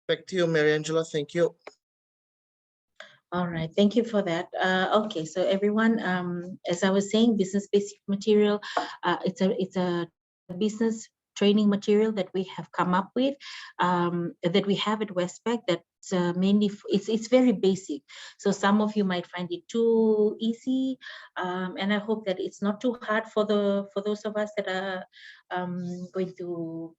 Back to you, Mary Angela. Thank you. All right, thank you for that. Okay, so everyone, as I was saying, business basic material, it's a business training material that we have come up with, that we have at Westpac. That's mainly it's very basic. So some of you might find it too easy, and I hope that it's not too hard for those of us that are going to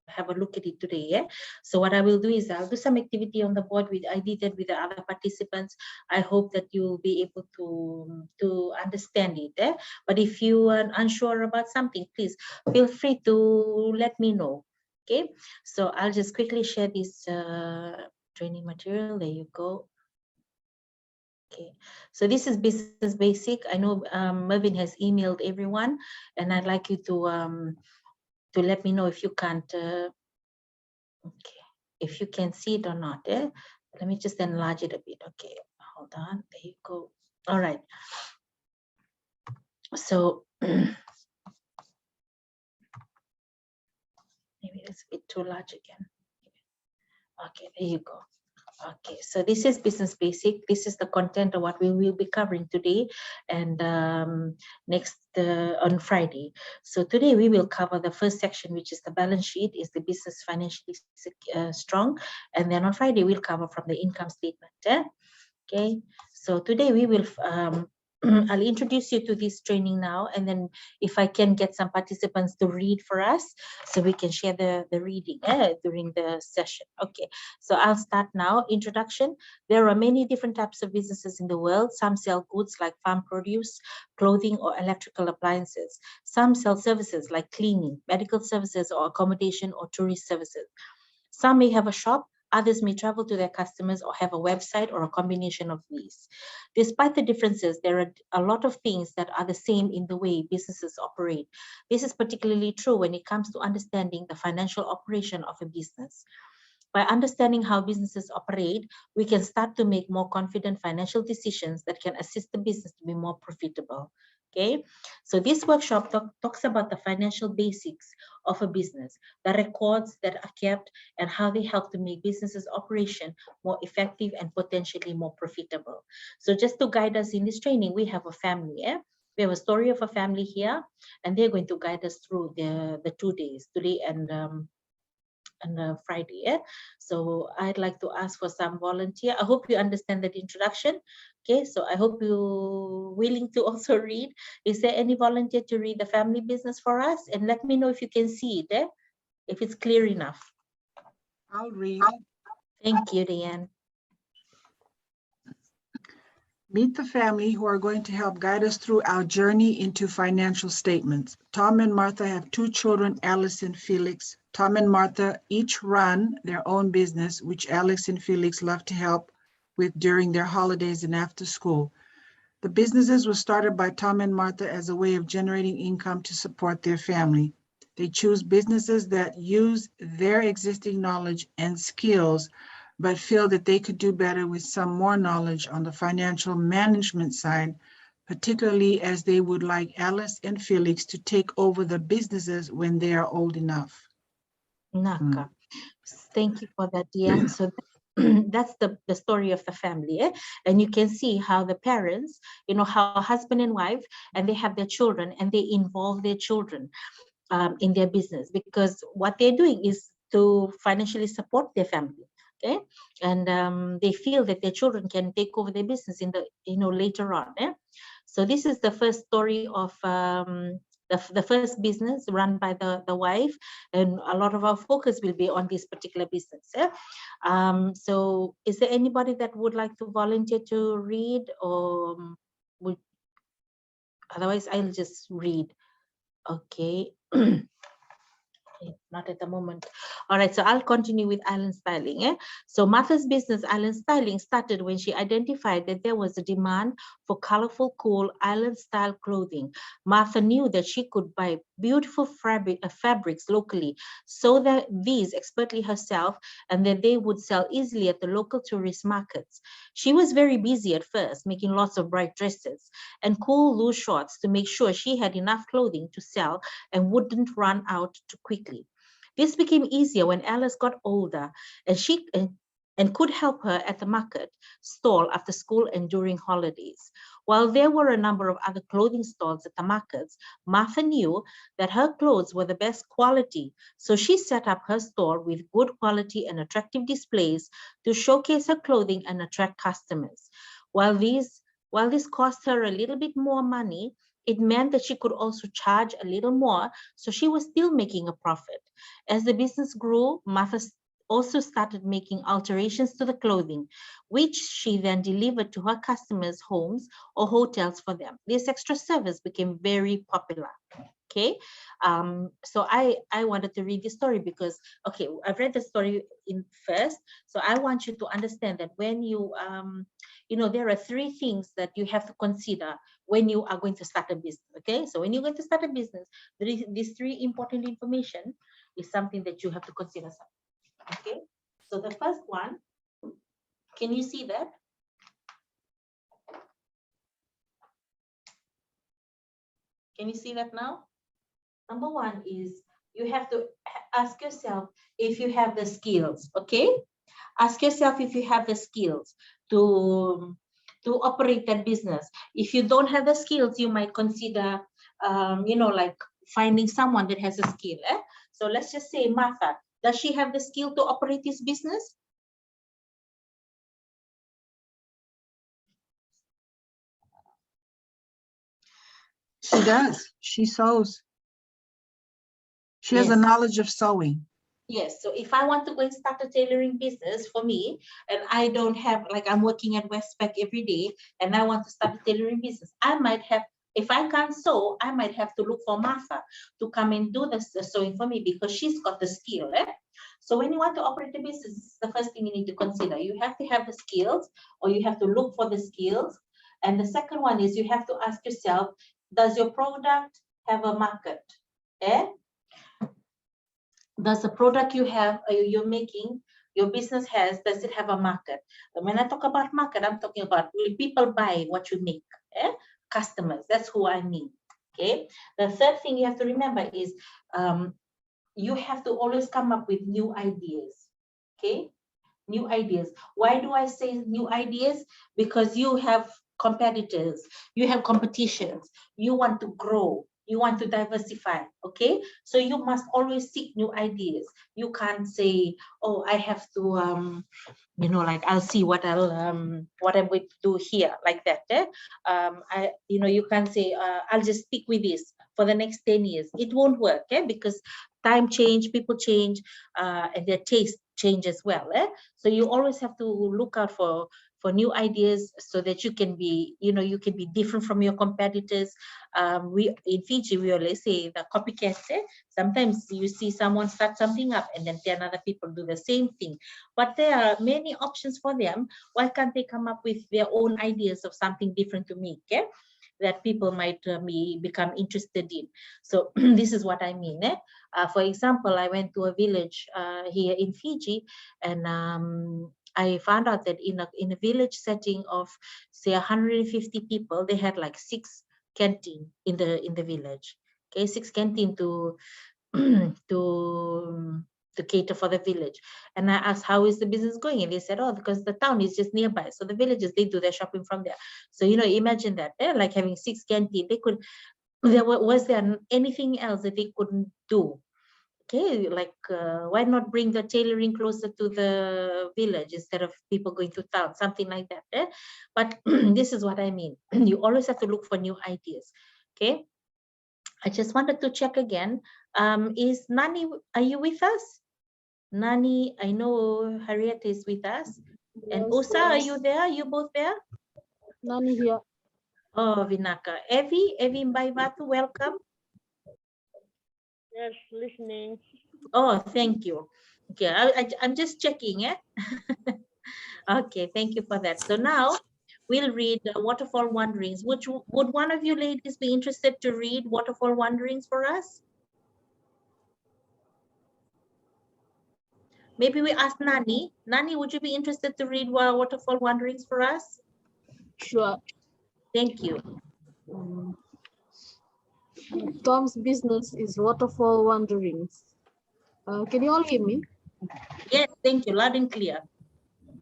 have a look at it today. Yeah. So what I will do is I'll do some activity on the board with I did that with the other participants. I hope that you'll be able to understand it. Eh? But if you are unsure about something, please feel free to let me know. Okay. So I'll just quickly share this training material. There you go. Okay, so this is business basic. I know Mervin has emailed everyone, and I'd like you to let me know if you can't. Okay, if you can see it or not. Eh? Let me just enlarge it a bit. Okay, hold on. There you go. All right. So maybe it's a bit too large again. Okay, there you go. Okay, so this is business basic. This is the content of what we will be covering today and next on Friday. So today we will cover the first section, which is the balance sheet. Is the business financially strong? And then on Friday we'll cover from the income statement. Okay, so today we will I'll introduce you to this training now, and then if I can get some participants to read for us, so we can share the reading during the session. Okay, so I'll start now. Introduction. There are many different types of businesses in the world. Some sell goods like farm produce, clothing, or electrical appliances. Some sell services like cleaning, medical services, or accommodation or tourist services. Some may have a shop. Others may travel to their customers or have a website or a combination of these. Despite the differences, there are a lot of things that are the same in the way businesses operate. This is particularly true when it comes to understanding the financial operation of a business. By understanding how businesses operate, we can start to make more confident financial decisions that can assist the business to be more profitable. Okay, so this workshop talks about the financial basics of a business, the records that are kept, and how they help to make businesses operation more effective and potentially more profitable. So just to guide us in this training, we have a family. We have a story of a family here, and they're going to guide us through the 2 days, today and Friday. So I'd like to ask for some volunteer. I hope you understand that introduction. Okay, so I hope you're willing to also read. Is there any volunteer to read the family business for us? And let me know if you can see it, if it's clear enough. I'll read. Thank you, Diane. Meet the family who are going to help guide us through our journey into financial statements. Tom and Martha have 2 children, Alice and Felix. Tom and Martha each run their own business, which Alex and Felix love to help with during their holidays and after school. The businesses were started by Tom and Martha as a way of generating income to support their family. They choose businesses that use their existing knowledge and skills, but feel that they could do better with some more knowledge on the financial management side, particularly as they would like Alice and Felix to take over the businesses when they are old enough. Naka. Thank you for that, Diane. So that's the story of the family. And you can see how the parents, how husband and wife, and they have their children, and they involve their children in their business, because what they're doing is to financially support their family. Okay, and they feel that their children can take over their business in the later on. So this is the first story of the first business run by the wife, and a lot of our focus will be on this particular business. So is there anybody that would like to volunteer to read, or otherwise I'll just read? Okay. Not at the moment. All right, so I'll continue with Island Styling. So Martha's business, Island Styling, started when she identified that there was a demand for colorful, cool island-style clothing. Martha knew that she could buy beautiful fabrics locally, sew these expertly herself, and that they would sell easily at the local tourist markets. She was very busy at first, making lots of bright dresses and cool loose shorts to make sure she had enough clothing to sell and wouldn't run out too quickly. This became easier when Alice got older and could help her at the market stall after school and during holidays. While there were a number of other clothing stalls at the markets, Martha knew that her clothes were the best quality, so she set up her store with good quality and attractive displays to showcase her clothing and attract customers. While this cost her a little bit more money, it meant that she could also charge a little more, so she was still making a profit. As the business grew, Martha also started making alterations to the clothing, which she then delivered to her customers' homes or hotels for them. This extra service became very popular. Okay, so I wanted to read this story because, okay, I've read the story in first, so I want you to understand that when you, there are 3 things that you have to consider when you are going to start a business. Okay, so when you're going to start a business, these 3 important information is something that you have to consider. Okay, so the first one, can you see that? Can you see that now? Number 1 is you have to ask yourself if you have the skills. Okay, ask yourself if you have the skills to operate that business. If you don't have the skills, you might consider, like finding someone that has a skill. So let's just say Martha, does she have the skill to operate this business? She does. She sews. She has a Yes. knowledge of sewing. Yes, so if I want to go and start a tailoring business for me, and I don't have, like I'm working at Westpac every day, and I want to start a tailoring business, I might have, if I can't sew, I might have to look for Martha to come and do the sewing for me because she's got the skill. So when you want to operate a business, this is the first thing you need to consider. You have to have the skills, or you have to look for the skills. And the second one is you have to ask yourself, does your product have a market? Does the product you're making, your business has, does it have a market? And when I talk about market, I'm talking about, will people buy what you make? Customers, that's who I mean. Okay. The third thing you have to remember is you have to always come up with new ideas. Okay. New ideas. Why do I say new ideas? Because you have competitors, you have competitions, you want to grow, you want to diversify. Okay, so you must always seek new ideas. You can't say, oh, I have to like I'll see what I'm going to do here, like that. You can't say I'll just stick with this for the next 10 years. It won't work, because time change, people change, and their taste change as well. So you always have to look out for new ideas so that you can be, you can be different from your competitors. We in Fiji, we always say the copycats. Sometimes you see someone start something up and then 10 other people do the same thing. But there are many options for them. Why can't they come up with their own ideas of something different to make? That people might become interested in. So this is what I mean. For example, I went to a village here in Fiji, and I found out that in a village setting of say 150 people, they had like 6 canteen in the village. Okay, 6 canteen to to cater for the village. And I asked, how is the business going? And they said, oh, because the town is just nearby. So the villagers, they do their shopping from there. So, imagine that, like having 6 canteen, was there anything else that they couldn't do? Okay, like why not bring the tailoring closer to the village instead of people going to town, something like that. But this is what I mean. You always have to look for new ideas. Okay, I just wanted to check again. Is Nani, are you with us? Nani, I know Harriet is with us. And Yes, Usa, are you there? Are you both there? Nani here. Oh, Vinaka. Evie Mbaivatu, welcome. Yes, listening. Oh, thank you. Okay, I'm just checking. Okay, thank you for that. So now we'll read Waterfall Wanderings. Would one of you ladies be interested to read Waterfall Wanderings for us? Maybe we ask Nani. Nani, would you be interested to read Waterfall Wanderings for us? Sure. Thank you. Tom's business is waterfall wanderings. Can you all hear me? Yes, thank you. Loud and clear.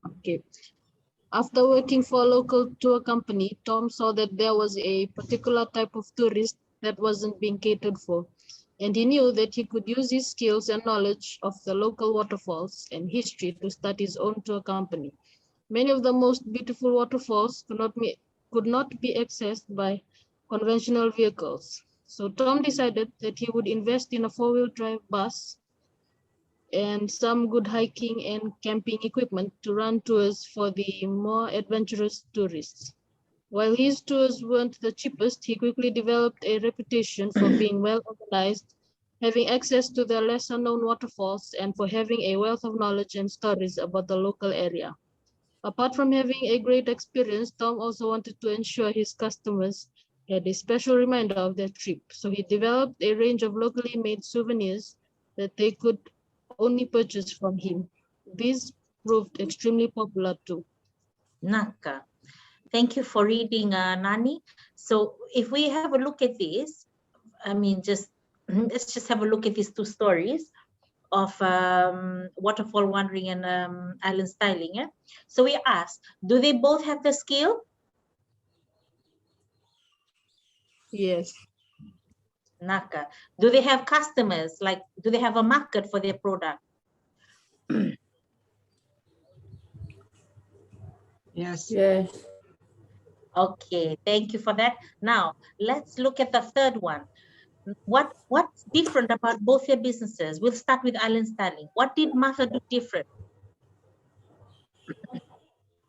Okay. After working for a local tour company, Tom saw that there was a particular type of tourist that wasn't being catered for. And he knew that he could use his skills and knowledge of the local waterfalls and history to start his own tour company. Many of the most beautiful waterfalls could not be accessed by conventional vehicles. So Tom decided that he would invest in a four-wheel drive bus and some good hiking and camping equipment to run tours for the more adventurous tourists. While his tours weren't the cheapest, he quickly developed a reputation for being well organized, having access to the lesser known waterfalls, and for having a wealth of knowledge and stories about the local area. Apart from having a great experience, Tom also wanted to ensure his customers had a special reminder of their trip. So he developed a range of locally made souvenirs that they could only purchase from him. These proved extremely popular too. Naka. Thank you for reading, Nani. So if we have a look at this, I mean, let's just have a look at these two stories of waterfall wandering and island styling. Yeah? So we asked, do they both have the skill? Yes. Naka. Do they have customers? Like, do they have a market for their product? Yes. Yes. Okay, thank you for that. Now, let's look at the third one. What's different about both your businesses? We'll start with island styling. What did Martha do different?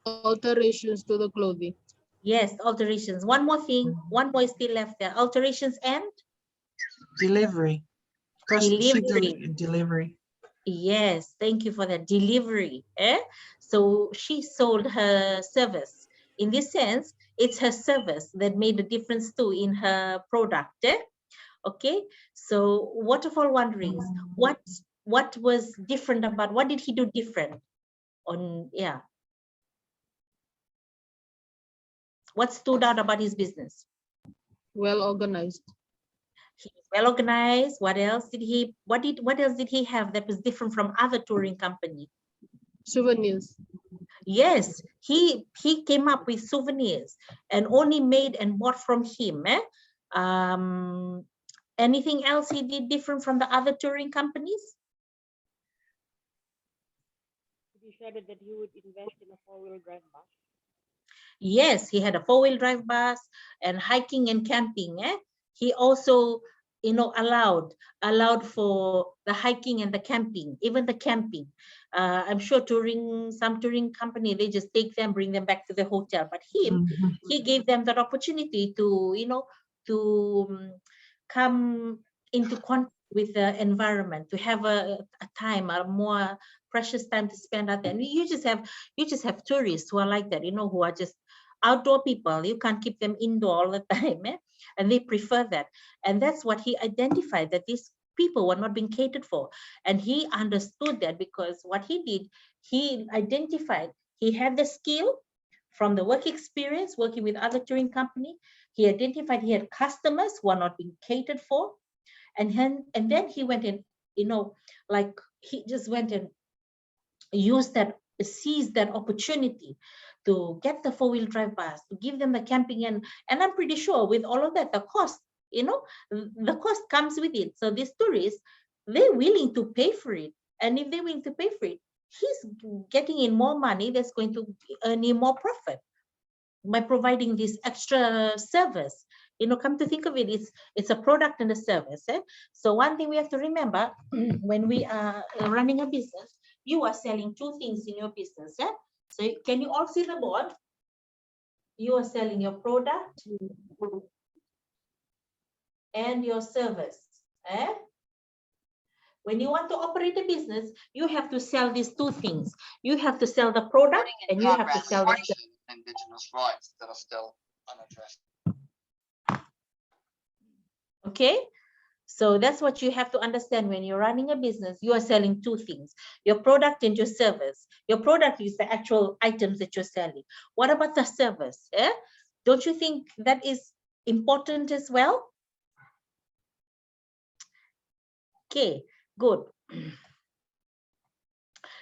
Alterations to the clothing. Yes, alterations. One more thing, one more is still left there. Alterations and Delivery. delivery. Delivery. Yes, thank you for that. Delivery. So she sold her service. In this sense, it's her service that made a difference too in her product. Okay, so waterfall wanderings. What was different about, what did he do different on, yeah? What stood out about his business? Well organized. He was well organized. What else did he, what else did he have that was different from other touring company? Souvenirs. Yes, he came up with souvenirs and only made and bought from him. Anything else he did different from the other touring companies? He decided that he would invest in a four-wheel drive bus. Yes, he had a four-wheel drive bus and hiking and camping. He also, allowed for the hiking and the camping, even the camping. I'm sure some touring company, they just take them, bring them back to the hotel. But he gave them that opportunity to, come into contact with the environment, to have a more precious time to spend out there. And you just have tourists who are like that, who are just outdoor people. You can't keep them indoor all the time, and they prefer that. And that's what he identified, that these people were not being catered for. And he understood that, because what he did, he identified, he had the skill from the work experience working with other touring company. He identified he had customers who are not being catered for. And then he went and, he just went and seized that opportunity to get the four-wheel drive bus, to give them the camping, and I'm pretty sure with all of that, the cost, the cost comes with it. So these tourists, they're willing to pay for it. And if they're willing to pay for it, he's getting in more money that's going to earn him more profit by providing this extra service. Come to think of it, it's a product and a service. So one thing we have to remember when we are running a business, you are selling two things in your business. So can you all see the board? You are selling your product and your service. When you want to operate a business, you have to sell these two things. You have to sell the product and you have to sell the service. Indigenous rights that are still unaddressed. Okay, so that's what you have to understand when you're running a business. You are selling two things, your product and your service. Your product is the actual items that you're selling. What about the service? Don't you think that is important as well? Okay, good.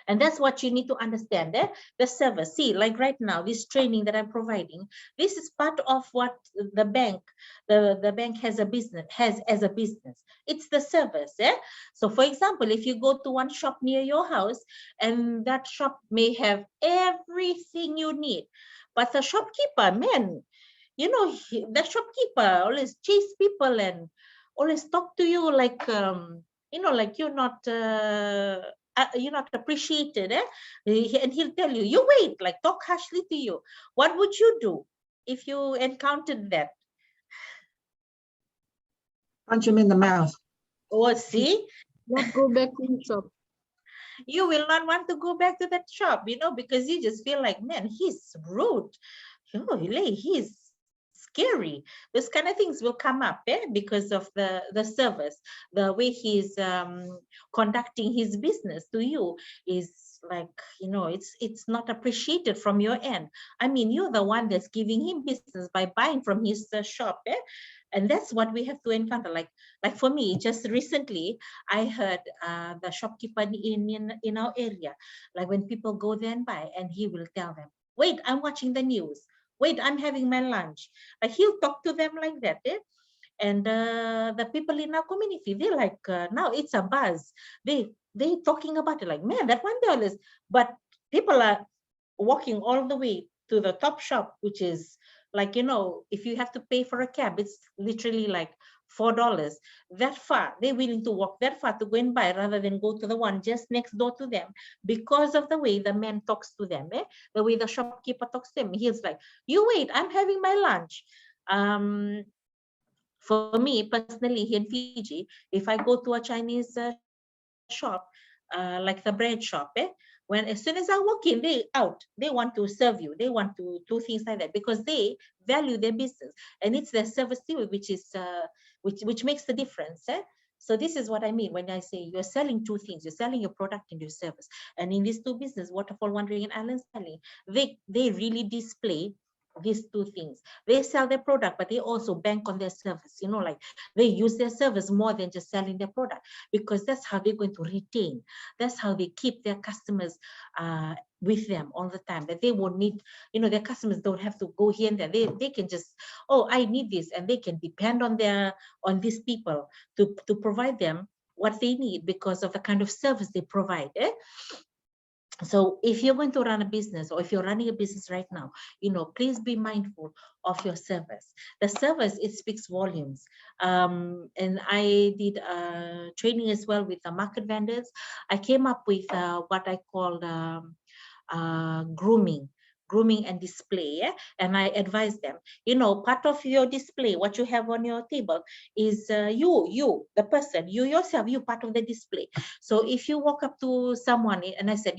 And that's what you need to understand. The service. See, like right now, this training that I'm providing, this is part of what the bank, the bank has as a business. It's the service. So for example, if you go to one shop near your house, and that shop may have everything you need, but the shopkeeper, man, you know, the shopkeeper always chase people and always talk to you like, you know, like you're not appreciated. And he'll tell you, you wait, like talk harshly to you. What would you do if you encountered that? Punch him in the mouth. Oh, see, Not go back to the shop. you will not want to go back to that shop, you know, because you just feel like, man, he's rude. Oh, he's scary. Those kind of things will come up because of the service. The way he's conducting his business to you is like, you know, it's not appreciated from your end. I mean, you're the one that's giving him business by buying from his shop. And that's what we have to encounter. Like for me, just recently, I heard the shopkeeper in our area, like when people go there and buy, and he will tell them, wait, I'm watching the news. Wait, I'm having my lunch. Like he'll talk to them like that. And the people in our community, they like, now it's a buzz. They talking about it like, man, that $1. But people are walking all the way to the top shop, which is like, you know, if you have to pay for a cab, it's literally like $4. That far, they're willing to walk that far to go and buy rather than go to the one just next door to them, because of the way the man talks to them, the way the shopkeeper talks to them. He's like, you wait, I'm having my lunch. For me personally, here in Fiji, if I go to a Chinese shop, like the bread shop, when as soon as I walk in, they want to serve you. They want to do things like that because they value their business, and it's their service too, which is which makes the difference. So this is what I mean when I say you're selling two things. You're selling your product and your service. And in these two business, Waterfall Wandering and Island Selling, they really display these two things. They sell their product, but they also bank on their service. You know, like they use their service more than just selling their product, because that's how they're going to retain. That's how they keep their customers with them all the time. That they won't need, you know, their customers don't have to go here and there. They can just, oh, I need this, and they can depend on these people to provide them what they need because of the kind of service they provide. So if you're going to run a business, or if you're running a business right now, you know, please be mindful of your service. The service, it speaks volumes. And I did training as well with the market vendors. I came up with what I called grooming and display. And I advise them, you know, part of your display, what you have on your table is you, the person, you yourself, you part of the display. So if you walk up to someone and I said,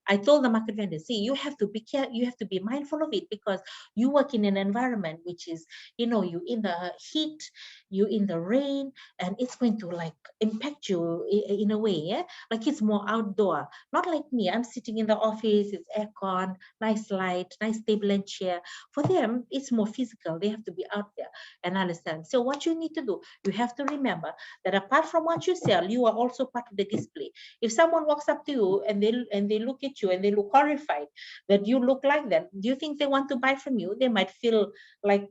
I told the market vendor, see, you have to be careful, you have to be mindful of it, because you work in an environment which is, you know, you in the heat, you in the rain, and it's going to like impact you in a way, like it's more outdoor. Not like me, I'm sitting in the office, it's aircon, nice light, nice table and chair. For them, it's more physical. They have to be out there and understand. So what you need to do, you have to remember that apart from what you sell, you are also part of the display. If someone walks up to you and they look at you and they look horrified that you look like that, do you think they want to buy from you? They might feel like,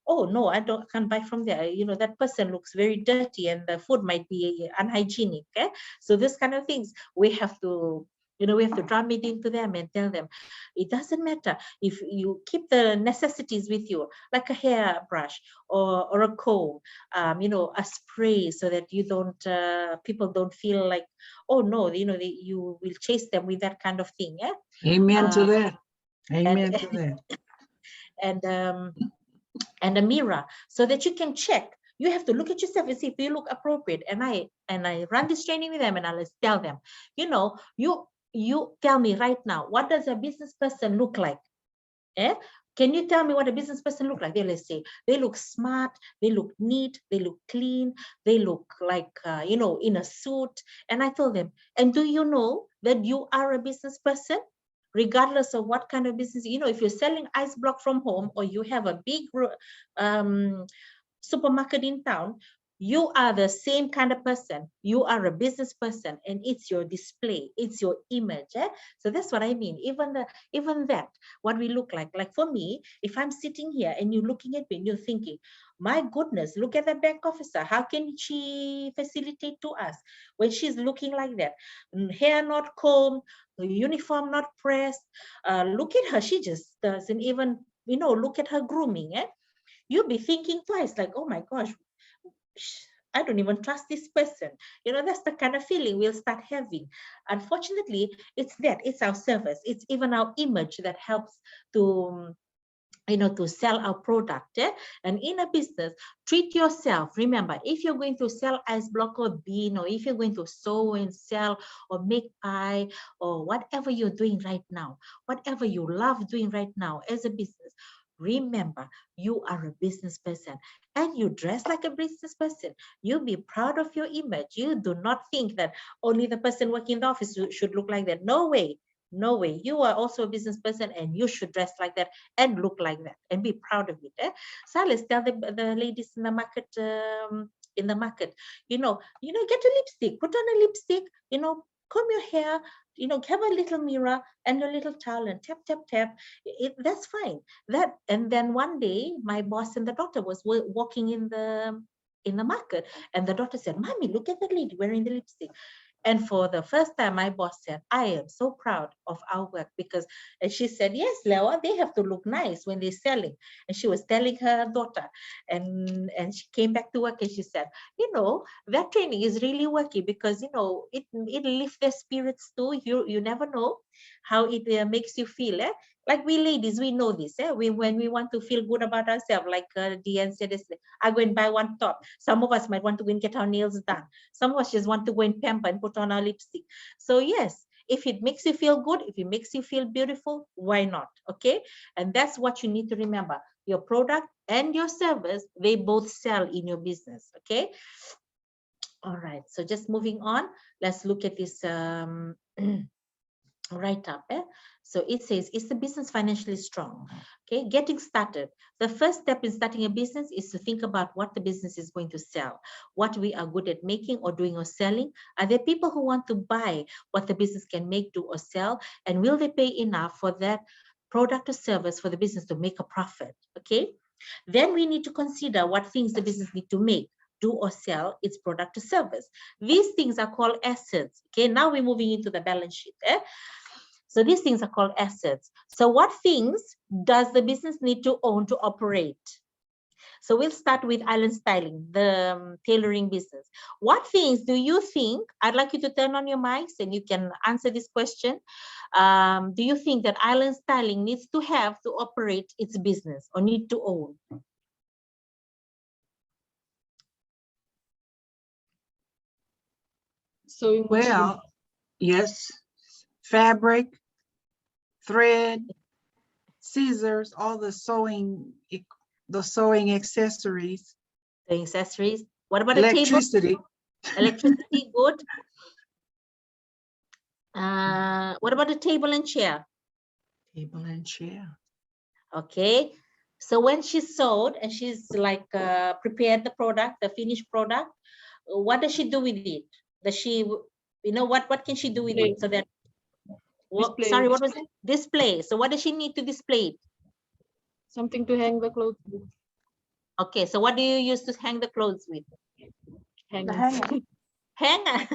oh no, I can't buy from there. You know, that person looks very dirty and the food might be unhygienic. So this kind of things we have to, you know, we have to drum it into them and tell them, it doesn't matter if you keep the necessities with you, like a hairbrush or a comb, you know, a spray, so that you don't, people don't feel like, oh no, you know, you will chase them with that kind of thing. Amen to that. Amen to that. And a mirror, so that you can check. You have to look at yourself and see if you look appropriate. And I run this training with them, and I'll tell them, you know, you tell me right now, what does a business person look like? Can you tell me what a business person look like? They'll say they look smart, they look neat, they look clean, they look like, you know, in a suit. And I told them, and do you know that you are a business person? Regardless of what kind of business, you know, if you're selling ice block from home, or you have a big supermarket in town, You are the same kind of person. You are a business person, and it's your display, it's your image. So that's what I mean. Even that, what we look like. Like for me, if I'm sitting here and you're looking at me and you're thinking, my goodness, look at the bank officer. How can she facilitate to us when she's looking like that? Hair not combed, uniform not pressed. Look at her. She just doesn't even, look at her grooming. You'll be thinking twice, like, oh my gosh, I don't even trust this person. That's the kind of feeling we'll start having. Unfortunately, it's our service. It's even our image that helps to sell our product. And in a business, treat yourself. Remember, if you're going to sell ice block or bean, or if you're going to sew and sell or make pie, or whatever you're doing right now, whatever you love doing right now as a business, remember, you are a business person and you dress like a business person. You be proud of your image. You do not think that only the person working in the office should look like that. No way. No way. You are also a business person and you should dress like that and look like that and be proud of it. So let's tell the ladies in the market, get a lipstick, put on a lipstick, comb your hair, have a little mirror and a little towel and tap, tap, tap. That's fine. And then one day my boss and the daughter was walking in the market, and the daughter said, "Mommy, look at the lady wearing the lipstick." And for the first time, my boss said, "I am so proud of our work," and she said, "Yes, Lewa, they have to look nice when they're selling." And she was telling her daughter, and she came back to work and she said, that training is really working because, it lifts their spirits too. You never know how it makes you feel. Like we ladies, we know this. When we want to feel good about ourselves, like Deanne said, I go and buy one top. Some of us might want to go and get our nails done. Some of us just want to go and pamper and put on our lipstick. So yes, if it makes you feel good, if it makes you feel beautiful, why not? Okay. And that's what you need to remember. Your product and your service, they both sell in your business. Okay. All right. So just moving on, let's look at this write up. So it says, is the business financially strong? Okay, getting started. The first step in starting a business is to think about what the business is going to sell, what we are good at making or doing or selling. Are there people who want to buy what the business can make, do, or sell? And will they pay enough for that product or service for the business to make a profit? Okay. Then we need to consider what things the business need to make, do, or sell its product or service. These things are called assets. Okay, now we're moving into the balance sheet. So these things are called assets. So what things does the business need to own to operate? So we'll start with Island Styling, the tailoring business. What things do you think, I'd like you to turn on your mics and you can answer this question. Do you think that Island Styling needs to have to operate its business or need to own? Sewing machine. Well, yes, fabric, thread, scissors, all the sewing accessories. The accessories. What about a table? Electricity. Electricity, good. What about a table and chair? Table and chair. Okay. So when she's sewed and she's like prepared the product, the finished product, what does she do with it? Does she, what can she do with it? So that, sorry, what was it? Display. So what does she need to display it? Something to hang the clothes with. Okay, so what do you use to hang the clothes with? Hanger. Hanger.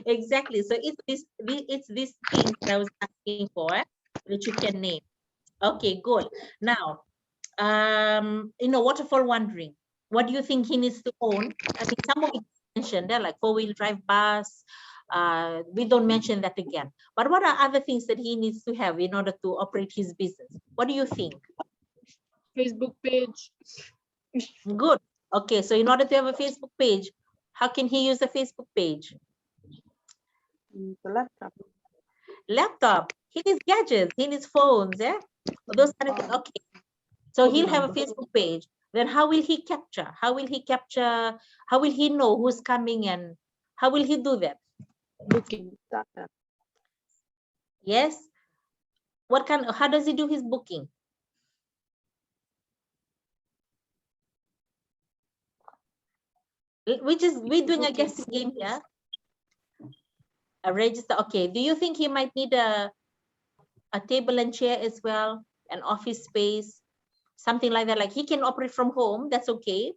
Exactly. So it's this thing that I was asking for, that you can name. Okay, good. Now, waterfall wandering. What do you think he needs to own? I mean, some of it mentioned there, like 4-wheel drive bus. We don't mention that again. But what are other things that he needs to have in order to operate his business? What do you think? Facebook page. Good. Okay, so in order to have a Facebook page, how can he use a Facebook page? The laptop. Laptop. He needs gadgets. He needs phones. Yeah. Those kind of things. Okay. So he'll have a Facebook page. Then how will he capture? How will he know who's coming and how will he do that? Booking. Data. Yes. How does he do his booking? we're doing a guessing game here. A register. Okay. Do you think he might need a table and chair as well, an office space, something like that? Like he can operate from home, that's okay,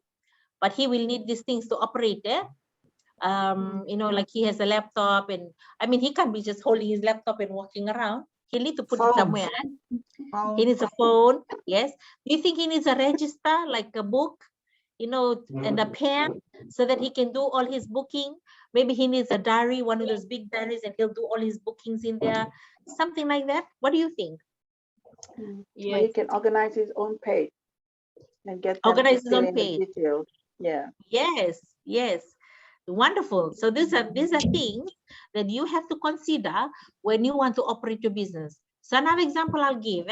but he will need these things to operate. You know, like he has a laptop, and I mean, he can't be just holding his laptop and walking around. He'll need to put it Phone. somewhere. He needs a phone. Yes. Do you think he needs a register, like a book, you know, and a pen, so that he can do all his booking? Maybe he needs a diary, one of those big diaries, and he'll do all his bookings in there, something like that. What do you think? Where Yes. he can organize his own page and get them to Organize his fill own in the page. details. Yeah. Yes, yes. Wonderful. So these are things that you have to consider when you want to operate your business. So another example I'll give,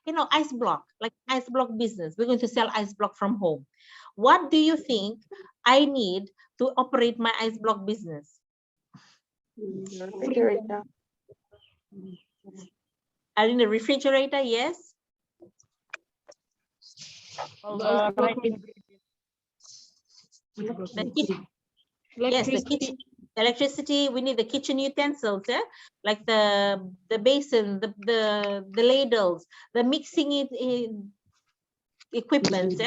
you know, ice block, like ice block business. We're going to sell ice block from home. What do you think I need to operate my ice block business? Refrigerator. I need a refrigerator, yes. The Yes, the kitchen, electricity. We need the kitchen utensils, like the basin, the ladles, the mixing it in equipment,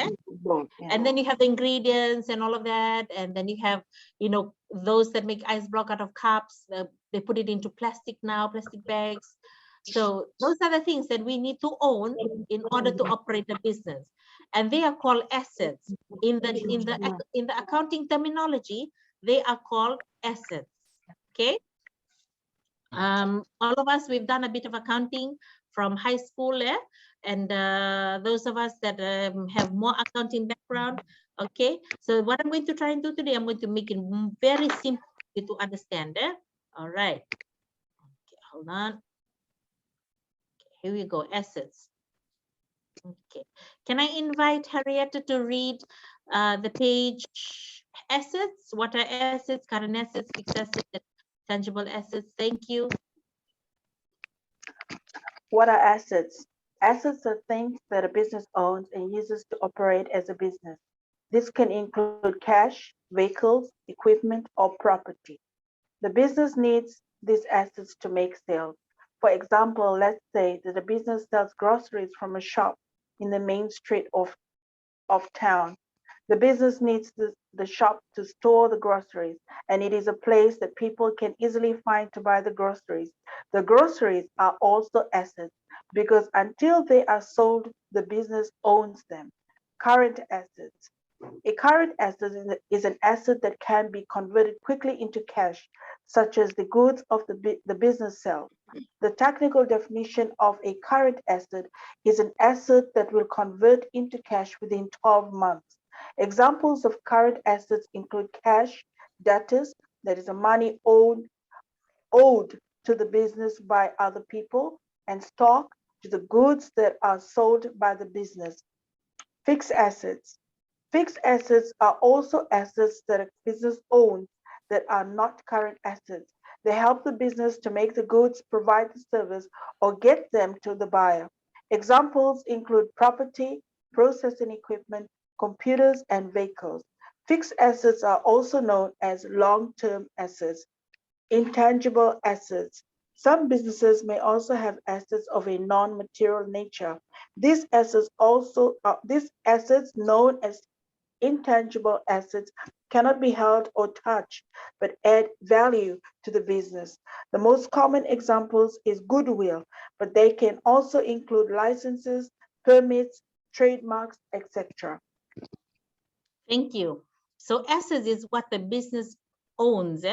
and then you have the ingredients and all of that, and then you have, you know, those that make ice block out of cups. They put it into plastic now, plastic bags. So those are the things that we need to own in order to operate the business, and they are called assets. In the accounting terminology, they are called assets. Okay. All of us, we've done a bit of accounting from high school, and those of us that have more accounting background. Okay, so what I'm going to try and do today, I'm going to make it very simple for you to understand. All right. Okay, hold on. Okay, here we go. Assets. Okay, can I invite Harrietta to read the page assets? What are assets? Current assets, fixed assets, tangible assets. Thank you. What are assets? Assets are things that a business owns and uses to operate as a business. This can include cash, vehicles, equipment, or property. The business needs these assets to make sales. For example, let's say that a business sells groceries from a shop in the main street of town. The business needs the shop to store the groceries, and it is a place that people can easily find to buy the groceries. The groceries are also assets because until they are sold, the business owns them. Current assets. A current asset is an asset that can be converted quickly into cash, such as the goods of the business sells. The technical definition of a current asset is an asset that will convert into cash within 12 months. Examples of current assets include cash, debtors, that is, a money owed to the business by other people, and stock, to the goods that are sold by the business. Fixed assets. Fixed assets are also assets that a business owns that are not current assets. They help the business to make the goods, provide the service, or get them to the buyer. Examples include property, processing equipment, computers, and vehicles. Fixed assets are also known as long-term assets. Intangible assets. Some businesses may also have assets of a non-material nature. These assets known as intangible assets cannot be held or touched, but add value to the business. The most common examples is goodwill, but they can also include licenses, permits, trademarks, etc. Thank you. So assets is what the business owns,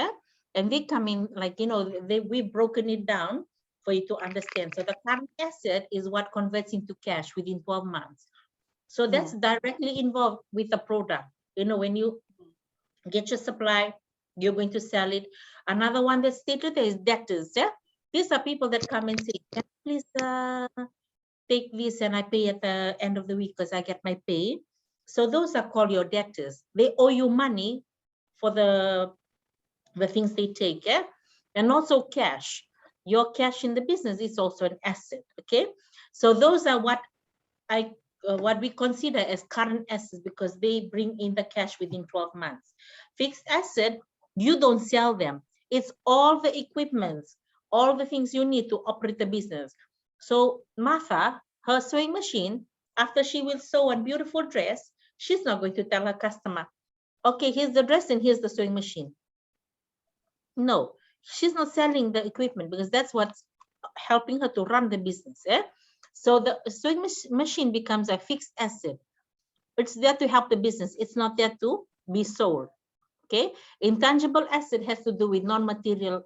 and they come in, like, you know, we've broken it down for you to understand. So the current asset is what converts into cash within 12 months. So that's directly involved with the product. You know, when you get your supply, you're going to sell it. Another one that's stated there is debtors. These are people that come and say, can I please take this and I pay at the end of the week because I get my pay. So those are called your debtors. They owe you money for the things they take, and also cash. Your cash in the business is also an asset, okay? So those are what I what we consider as current assets because they bring in the cash within 12 months. Fixed asset, you don't sell them. It's all the equipments, all the things you need to operate the business. So Martha, her sewing machine, after she will sew a beautiful dress, she's not going to tell her customer, okay, here's the dress and here's the sewing machine. No, she's not selling the equipment because that's what's helping her to run the business. So the sewing machine becomes a fixed asset. It's there to help the business. It's not there to be sold. Okay. Intangible asset has to do with non-material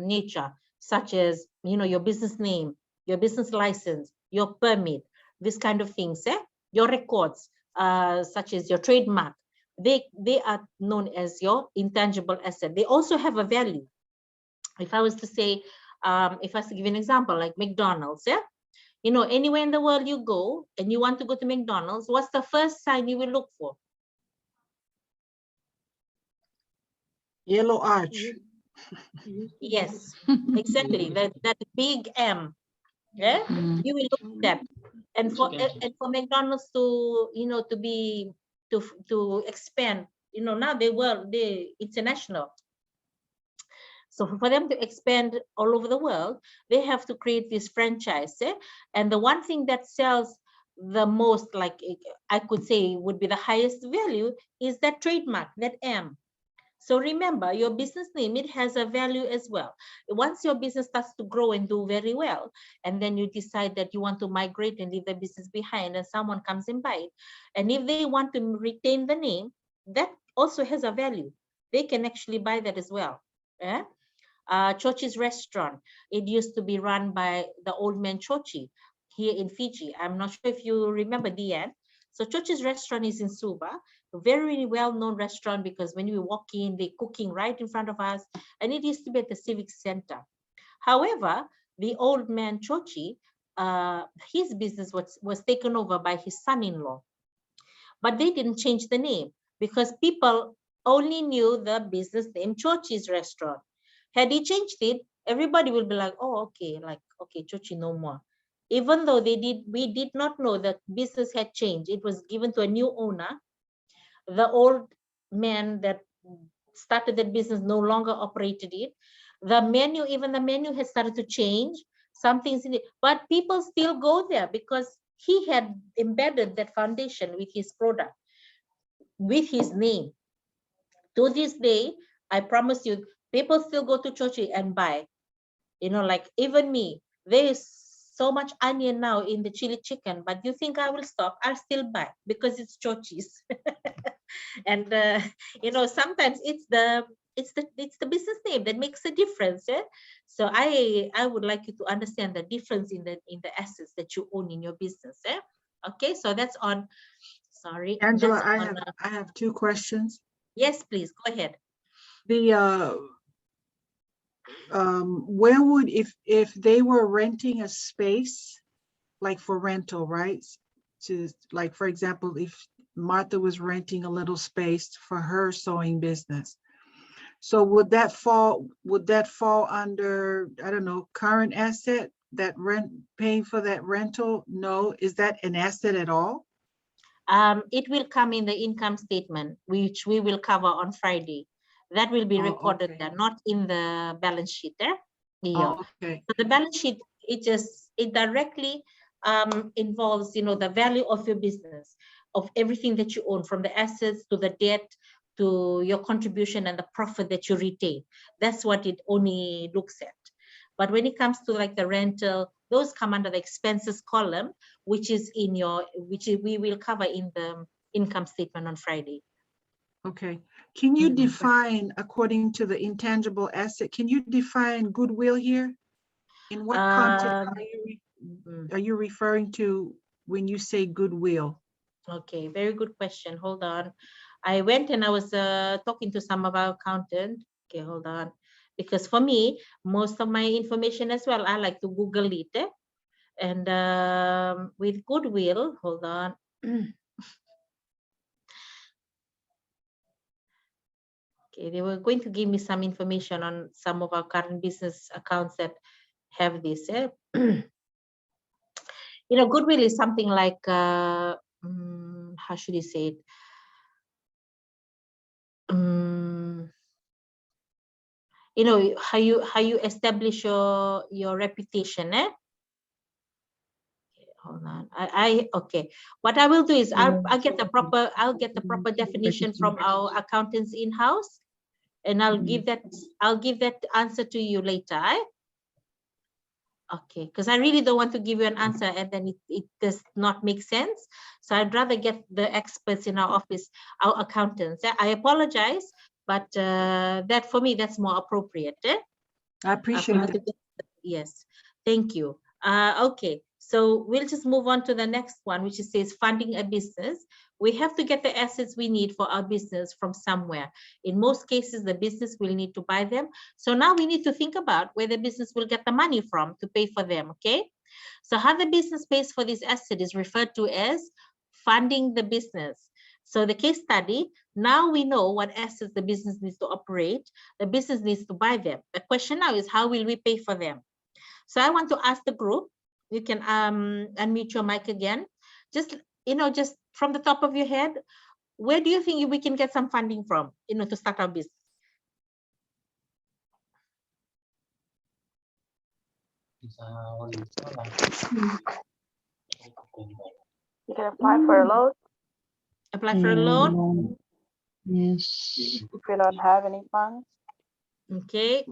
nature, such as your business name, your business license, your permit, this kind of things. Your records, such as your trademark. They are known as your intangible asset. They also have a value. If I was to say, if I was to give an example, like McDonald's, anywhere in the world you go and you want to go to McDonald's, what's the first sign you will look for? Yellow arch. Yes, exactly. That big M. Yeah, you will look at that. And for McDonald's to to expand, now they international. So for them to expand all over the world, they have to create this franchise. And the one thing that sells the most, like I could say would be the highest value, is that trademark, that M. So remember, your business name, it has a value as well. Once your business starts to grow and do very well, and then you decide that you want to migrate and leave the business behind, and someone comes and buy it, and if they want to retain the name, that also has a value. They can actually buy that as well. Chochi's restaurant, it used to be run by the old man Chochi here in Fiji. I'm not sure if you remember, Deanne. So Chochi's restaurant is in Suva, a very well-known restaurant because when we walk in, they're cooking right in front of us, and it used to be at the Civic Center. However, the old man Chochi, his business was taken over by his son-in-law, but they didn't change the name because people only knew the business name Chochi's restaurant. Had he changed it, everybody will be like, oh, okay, Chochi no more. Even though we did not know that business had changed. It was given to a new owner. The old man that started that business no longer operated it. Even the menu has started to change. Some things in it, but people still go there because he had embedded that foundation with his product, with his name. To this day, I promise you, people still go to Chochi and buy. Like even me, there is so much onion now in the chili chicken, but you think I will stop? I'll still buy because it's Chochi's. And sometimes it's the business name that makes a difference. So I would like you to understand the difference in the assets that you own in your business. Okay, so that's on. Sorry, Angela, that's I have two questions. Yes, please go ahead. Where would, if they were renting a space, like for rental, right? To, like, for example, if Martha was renting a little space for her sewing business, so would that fall under, I don't know, current asset, that paying for that rental? No, is that an asset at all? It will come in the income statement, which we will cover on Friday. That will be recorded okay. there, not in the balance sheet there. Oh, okay. So the balance sheet, it directly involves, the value of your business, of everything that you own, from the assets to the debt to your contribution and the profit that you retain. That's what it only looks at. But when it comes to like the rental, those come under the expenses column, which we will cover in the income statement on Friday. Okay. Can you define, according to the intangible asset, can you define goodwill here? In what context are you referring to when you say goodwill? Okay, very good question. Hold on. I went and I was talking to some of our accountants. Okay, hold on. Because for me, most of my information as well, I like to Google it. And with goodwill, hold on. Okay, they were going to give me some information on some of our current business accounts that have this. goodwill is something like, how should you say it? How you establish your reputation, eh? Hold on. Okay. What I will do is I'll get the proper definition from our accountants in-house, and I'll give that answer to you later. Eh? Okay, because I really don't want to give you an answer and then it does not make sense. So I'd rather get the experts in our office, our accountants. I apologize, but that for me that's more appropriate. Eh? I appreciate it. Yes, thank you. Okay, so we'll just move on to the next one, which says funding a business. We have to get the assets we need for our business from somewhere. In most cases, the business will need to buy them. So now we need to think about where the business will get the money from to pay for them, okay? So how the business pays for this asset is referred to as funding the business. So the case study, now we know what assets the business needs to operate. The business needs to buy them. The question now is, how will we pay for them? So I want to ask the group, you can unmute your mic again. Just from the top of your head, where do you think we can get some funding from, to start our business? You can apply for a loan Apply for a loan? Yes. if you don't have any funds. Okay.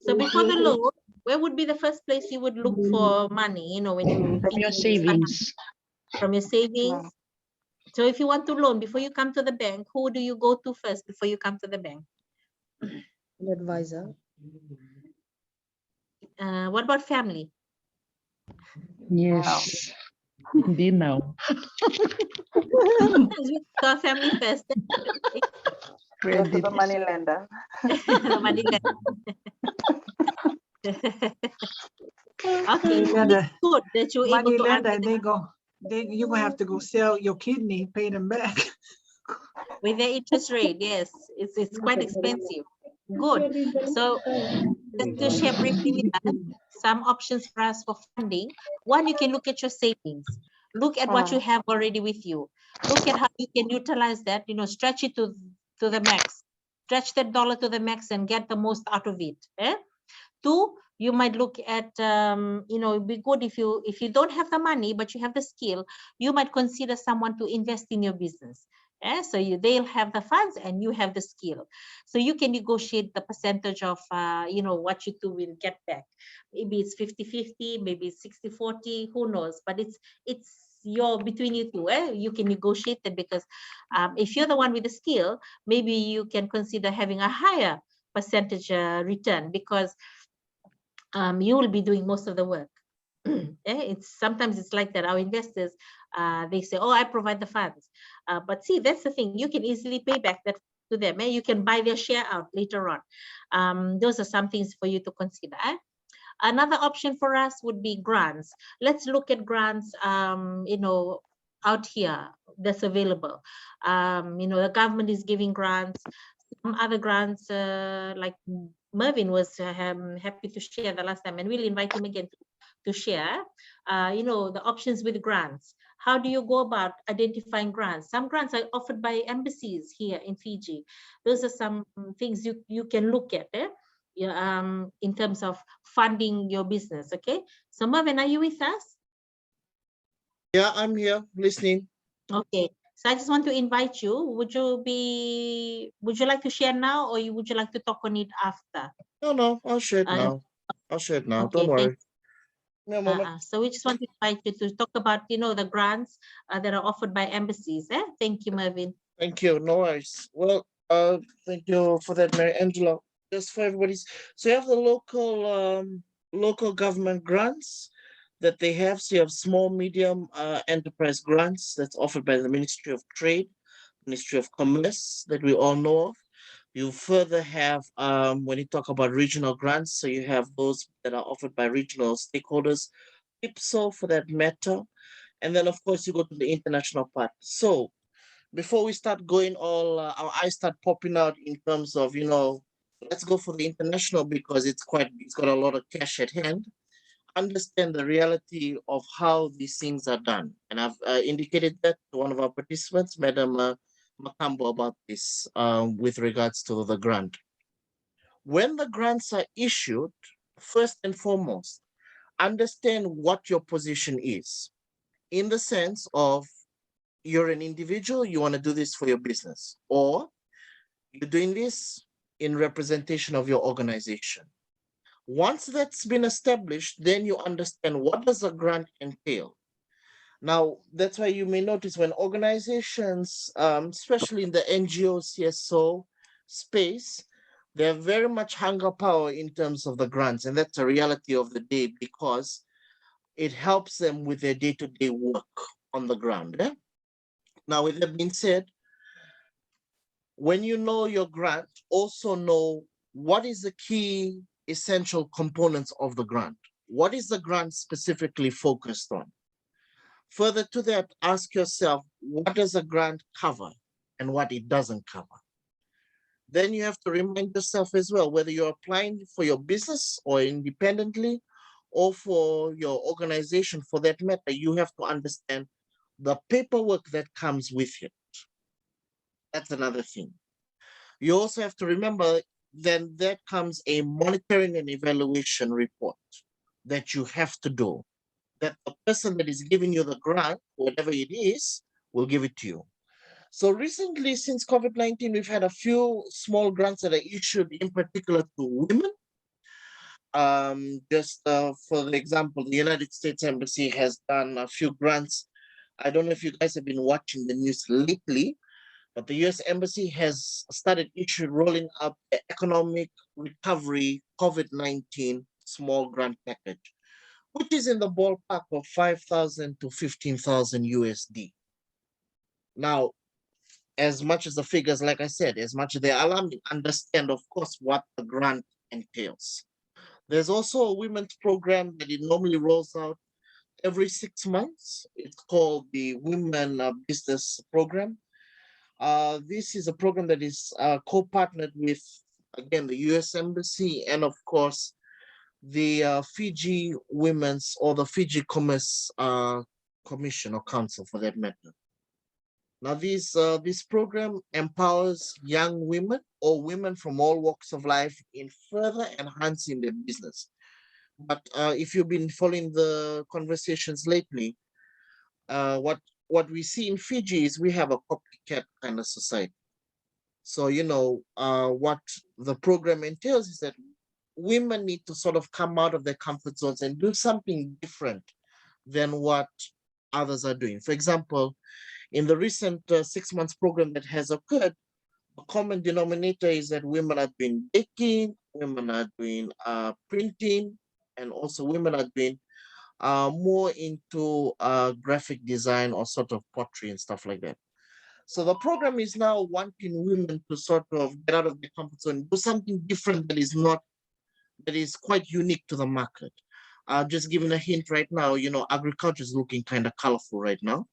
So before the loan, where would be the first place you would look for money, when you From your savings. From your savings? So if you want to loan, before you come to the bank, who do you go to first before you come to the bank? An advisor. What about family? Yes. Indeed, no. So family first. Go to the money lender. The money lender. Okay, Lender. good that you're able Money to lender, answer you're gonna have to go sell your kidney, pay them back. with the interest rate. Yes, it's quite expensive. Good. So just to share briefly with us some options for us for funding. One, you can look at your savings. Look at what you have already with you. Look at how you can utilize that, stretch it to the max. Stretch that dollar to the max and get the most out of it. Eh? Two, you might look at, it'd be good if you don't have the money, but you have the skill, you might consider someone to invest in your business. So they'll have the funds and you have the skill. So you can negotiate the percentage of, what you two will get back. Maybe it's 50-50, maybe it's 60-40, who knows? But it's between you two. You can negotiate it because if you're the one with the skill, maybe you can consider having a higher percentage return because you will be doing most of the work. Sometimes it's like that. Our investors, they say, "Oh, I provide the funds," but see, that's the thing. You can easily pay back that to them. You can buy their share out later on. Those are some things for you to consider. Another option for us would be grants. Let's look at grants. Out here that's available. The government is giving grants. Some other grants like Mervyn was happy to share the last time, and we'll invite him again to share, the options with grants. How do you go about identifying grants? Some grants are offered by embassies here in Fiji. Those are some things you can look at in terms of funding your business, okay? So Mervyn, are you with us? Yeah, I'm here listening. Okay. So I just want to invite you. Would you like to share now or would you like to talk on it after? No, I'll share it now. I'll share it now. Okay, Don't worry. No moment. so we just want to invite you to talk about, the grants that are offered by embassies. Thank you, Mervyn. Thank you. No worries. Well, thank you for that, Mary Angela. Just for everybody's. So you have the local government grants that they have. So you have small, medium enterprise grants that's offered by the Ministry of Trade, Ministry of Commerce that we all know of. You further have, when you talk about regional grants, so you have those that are offered by regional stakeholders, IPSO for that matter. And then, of course, you go to the international part. So before we start going our eyes start popping out in terms of, let's go for the international because it's got a lot of cash at hand. understand the reality of how these things are done. And I've indicated that to one of our participants, Madam Makambo, about this with regards to the grant. When the grants are issued, first and foremost, understand what your position is, in the sense of you're an individual, you want to do this for your business, or you're doing this in representation of your organization. Once that's been established, then you understand what does a grant entail. Now, that's why you may notice when organizations, especially in the NGO, CSO space, they're very much hunger power in terms of the grants. And that's a reality of the day because it helps them with their day-to-day work on the ground. Eh? Now, with that being said, when you know your grant, also know what is the key essential components of the grant. What is the grant specifically focused on? Further to that, ask yourself, what does a grant cover and what it doesn't cover? Then you have to remind yourself as well, whether you're applying for your business or independently or for your organization for that matter, you have to understand the paperwork that comes with it. That's another thing. You also have to remember then there comes a monitoring and evaluation report that you have to do, that the person that is giving you the grant, whatever it is, will give it to you. So recently, since COVID-19, we've had a few small grants that are issued in particular to women. Just for the example, the United States Embassy has done a few grants. I don't know if you guys have been watching the news lately, but the US Embassy has started rolling up the economic recovery COVID-19 small grant package, which is in the ballpark of 5,000 to 15,000 USD. Now, as much as the figures, like I said, as much as they're alarming, understand, of course, what the grant entails. There's also a women's program that it normally rolls out every 6 months. It's called the Women Business Program. This is a program that is co-partnered with, again, the US Embassy and, of course, the Fiji Women's or the Fiji Commerce Commission or Council for that matter. Now, this program empowers young women or women from all walks of life in further enhancing their business. But if you've been following the conversations lately, what we see in Fiji is we have a copycat kind of society. So, you know, what the program entails is that women need to sort of come out of their comfort zones and do something different than what others are doing. For example, in the recent 6 months program that has occurred, a common denominator is that women are doing baking, women are doing printing, and also women are doing more into graphic design or sort of pottery and stuff like that. So the program is now wanting women to sort of get out of their comfort zone, do something different that is quite unique to the market. Just giving a hint right now, you know, agriculture is looking kind of colorful right now.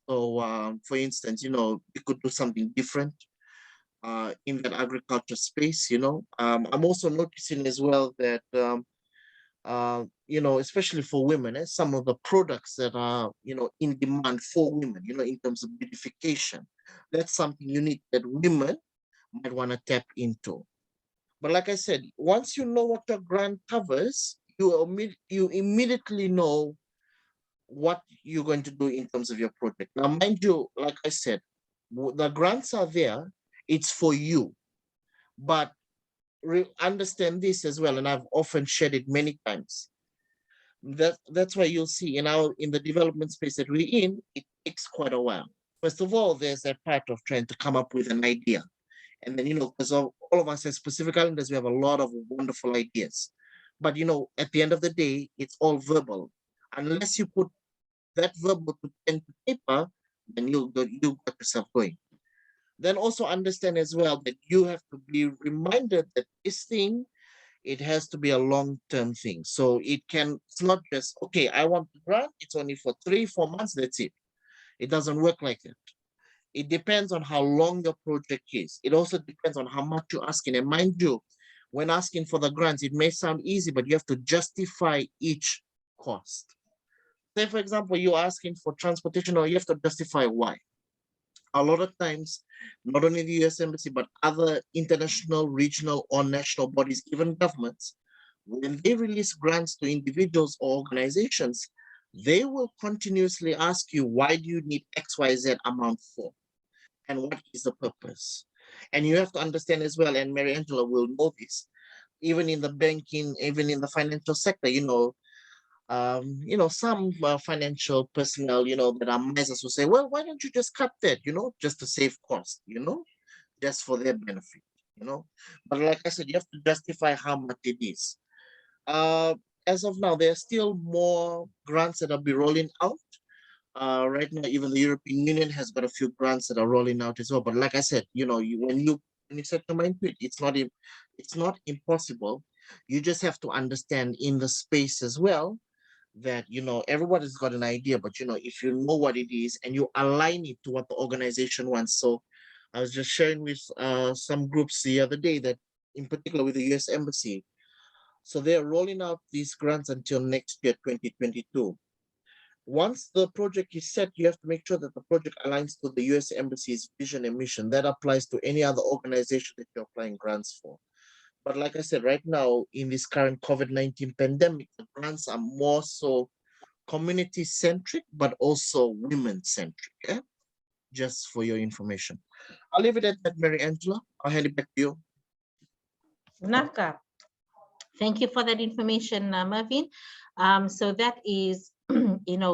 So for instance, you know, you could do something different in that agriculture space, you know. I'm also noticing as well that, you know, especially for women, some of the products that are, you know, in demand for women, you know, in terms of beautification, that's something unique that women might want to tap into. But like I said, once you know what your grant covers, you immediately know what you're going to do in terms of your project. Now, mind you, like I said, the grants are there, it's for you. But understand this as well, and I've often shared it many times. That's why you'll see in the development space that we're in, it takes quite a while. First of all, there's that part of trying to come up with an idea. And then, you know, because all of us as Pacific Islanders, we have a lot of wonderful ideas. But, you know, at the end of the day, it's all verbal. Unless you put that verbal to pen to paper, then you got yourself going. Then also understand as well that you have to be reminded that this thing, it has to be a long-term thing. So it's not just, okay, I want to grant, it's only for 3-4 months, that's it. It doesn't work like that. It depends on how long your project is. It also depends on how much you're asking. And mind you, when asking for the grants, it may sound easy, but you have to justify each cost. Say, for example, you're asking for transportation, or you have to justify why. A lot of times, not only the US Embassy, but other international, regional, or national bodies, even governments, when they release grants to individuals or organizations, they will continuously ask you, why do you need XYZ amount for? And what is the purpose? And you have to understand as well, and Mary Angela will know this, even in the banking, even in the financial sector, some financial personnel, that are misers will say, well, why don't you just cut that, just to save cost, just for their benefit, But like I said, you have to justify how much it is. As of now, there are still more grants that will be rolling out. Right now, even the European Union has got a few grants that are rolling out as well. But like I said, when you set your mind to it, it's not impossible. You just have to understand in the space as well that everybody's got an idea, but if you know what it is and you align it to what the organization wants. So I was just sharing with some groups the other day that, in particular with the US Embassy, so they're rolling out these grants until next year, 2022. Once the project is set, you have to make sure that the project aligns to the US Embassy's vision and mission. That applies to any other organization that you're applying grants for. But like I said, right now, in this current COVID-19 pandemic, the grants are more so community-centric, but also women-centric, yeah? Just for your information. I'll leave it at that, Mary Angela. I'll hand it back to you. Naka, thank you for that information, Mervyn. So that is,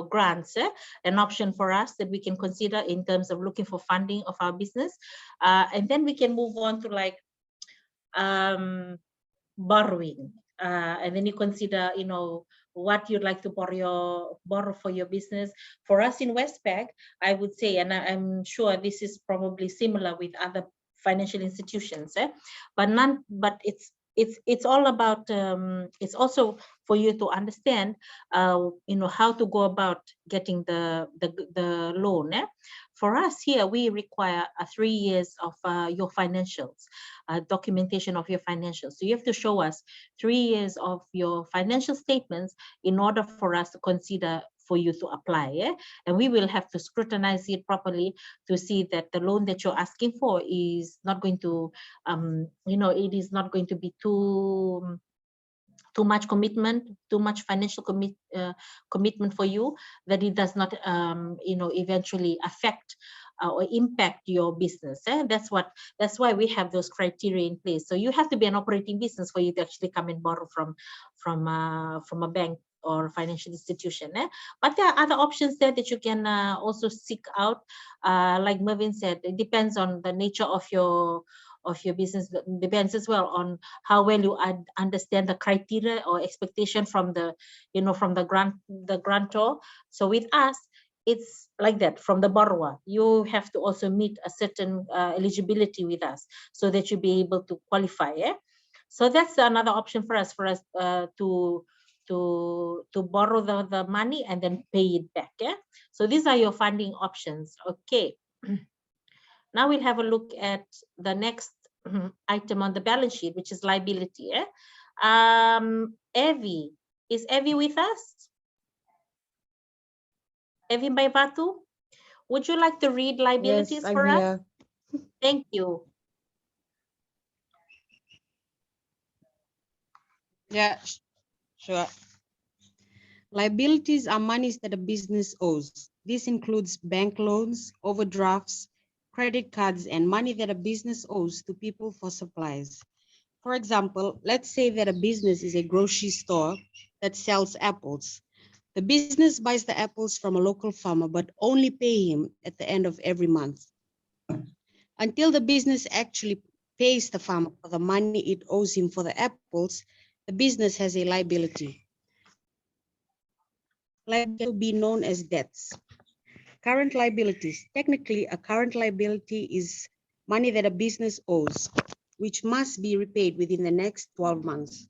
grants, an option for us that we can consider in terms of looking for funding of our business. And then we can move on to borrowing, and then you consider what you'd like to borrow for your business. For us in Westpac, I would say, and I'm sure this is probably similar with other financial institutions, but it's all about it's also for you to understand how to go about getting the loan. For us here, we require 3 years of your financials, documentation of your financials. So you have to show us 3 years of your financial statements in order for us to consider for you to apply. And we will have to scrutinize it properly to see that the loan that you're asking for is not going to it is not going to be too much commitment, too much financial commitment for you, that it does not eventually affect or impact your business. That's why we have those criteria in place. So you have to be an operating business for you to actually come and borrow from a bank or financial institution. But there are other options there that you can also seek out. Like Mervyn said, it depends on the nature of your business, depends as well on how well you understand the criteria or expectation from the grantor. So with us, it's like that. From the borrower, you have to also meet a certain eligibility with us so that you be able to qualify. So that's another option for us to borrow the money and then pay it back. So these are your funding options. Okay. Now we'll have a look at the next item on the balance sheet, which is liability. Evie, is Evie with us? Evie Baivatu, would you like to read liabilities Yes, for I'm us? here. Thank you. Yeah, sure. Liabilities are monies that a business owes. This includes bank loans, overdrafts, credit cards, and money that a business owes to people for supplies. For example, let's say that a business is a grocery store that sells apples. The business buys the apples from a local farmer, but only pay him at the end of every month. Until the business actually pays the farmer for the money it owes him for the apples, the business has a liability. Liability will be known as debts. Current liabilities. Technically, a current liability is money that a business owes, which must be repaid within the next 12 months.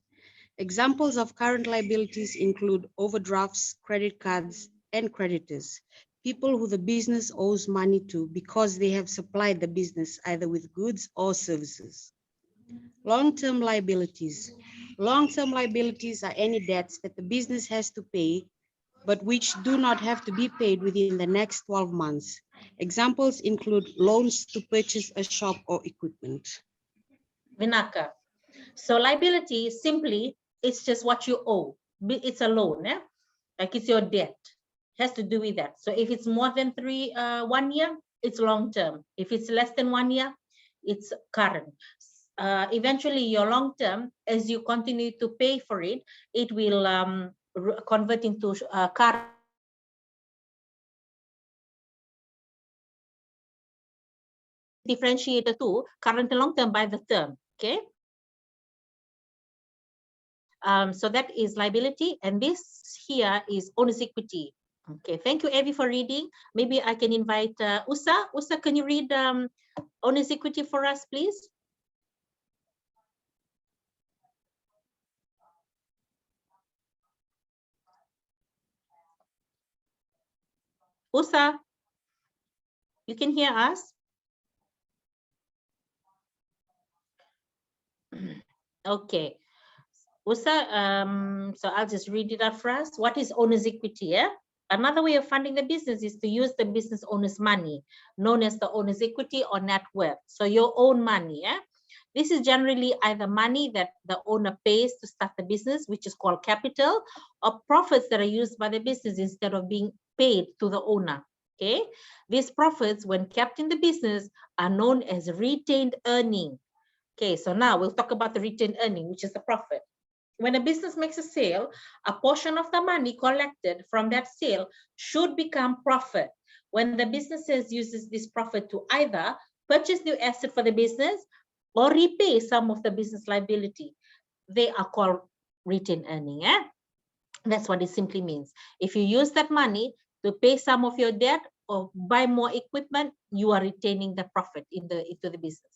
Examples of current liabilities include overdrafts, credit cards, and creditors, people who the business owes money to because they have supplied the business either with goods or services. Long-term liabilities. Long-term liabilities are any debts that the business has to pay, but which do not have to be paid within the next 12 months. Examples include loans to purchase a shop or equipment. Vinaka. So liability simply, it's just what you owe. It's a loan, eh? Like it's your debt. Has to do with that. So if it's more than 1 year, it's long term. If it's less than 1 year, it's current. Eventually, your long term, as you continue to pay for it, it will convert into current. Differentiated to current and long term by the term. Okay. So that is liability, and this here is owner's equity. Okay, thank you, Evie, for reading. Maybe I can invite Usa. Usa, can you read owner's equity for us, please? Usa, you can hear us? Okay. Usa, so I'll just read it out for us. What is owner's equity? Yeah? Another way of funding the business is to use the business owner's money, known as the owner's equity or net worth. So your own money. Yeah? This is generally either money that the owner pays to start the business, which is called capital, or profits that are used by the business instead of being paid to the owner. Okay, these profits, when kept in the business, are known as retained earning. Okay, so now we'll talk about the retained earning, which is the profit. When a business makes a sale, a portion of the money collected from that sale should become profit. When the business uses this profit to either purchase new asset for the business or repay some of the business liability, they are called retained earning. Eh? That's what it simply means. If you use that money to pay some of your debt or buy more equipment, you are retaining the profit into the business.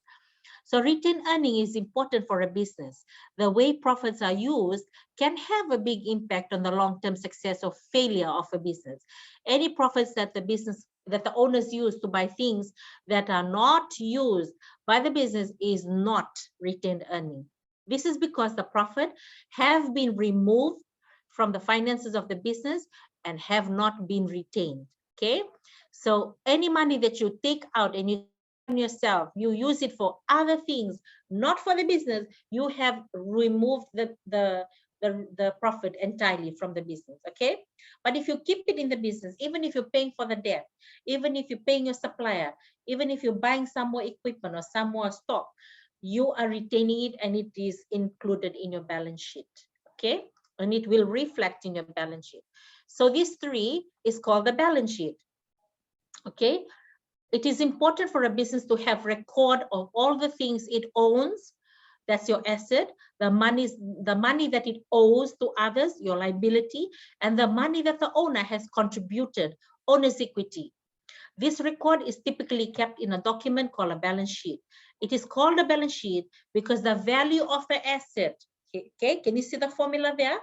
So retained earning is important for a business. The way profits are used can have a big impact on the long-term success or failure of a business. Any profits that the owners use to buy things that are not used by the business is not retained earning. This is because the profit have been removed from the finances of the business and have not been retained. Okay, so any money that you take out and you yourself, you use it for other things, not for the business, you have removed the profit entirely from the business. Okay, but if you keep it in the business, even if you're paying for the debt, even if you're paying your supplier, even if you're buying some more equipment or some more stock, you are retaining it and it is included in your balance sheet. Okay, and it will reflect in your balance sheet. So these three is called the balance sheet. Okay, it is important for a business to have record of all the things it owns. That's your asset. The money that it owes to others, your liability, and the money that the owner has contributed, owner's equity. This record is typically kept in a document called a balance sheet. It is called a balance sheet because the value of the asset, okay, can you see the formula there?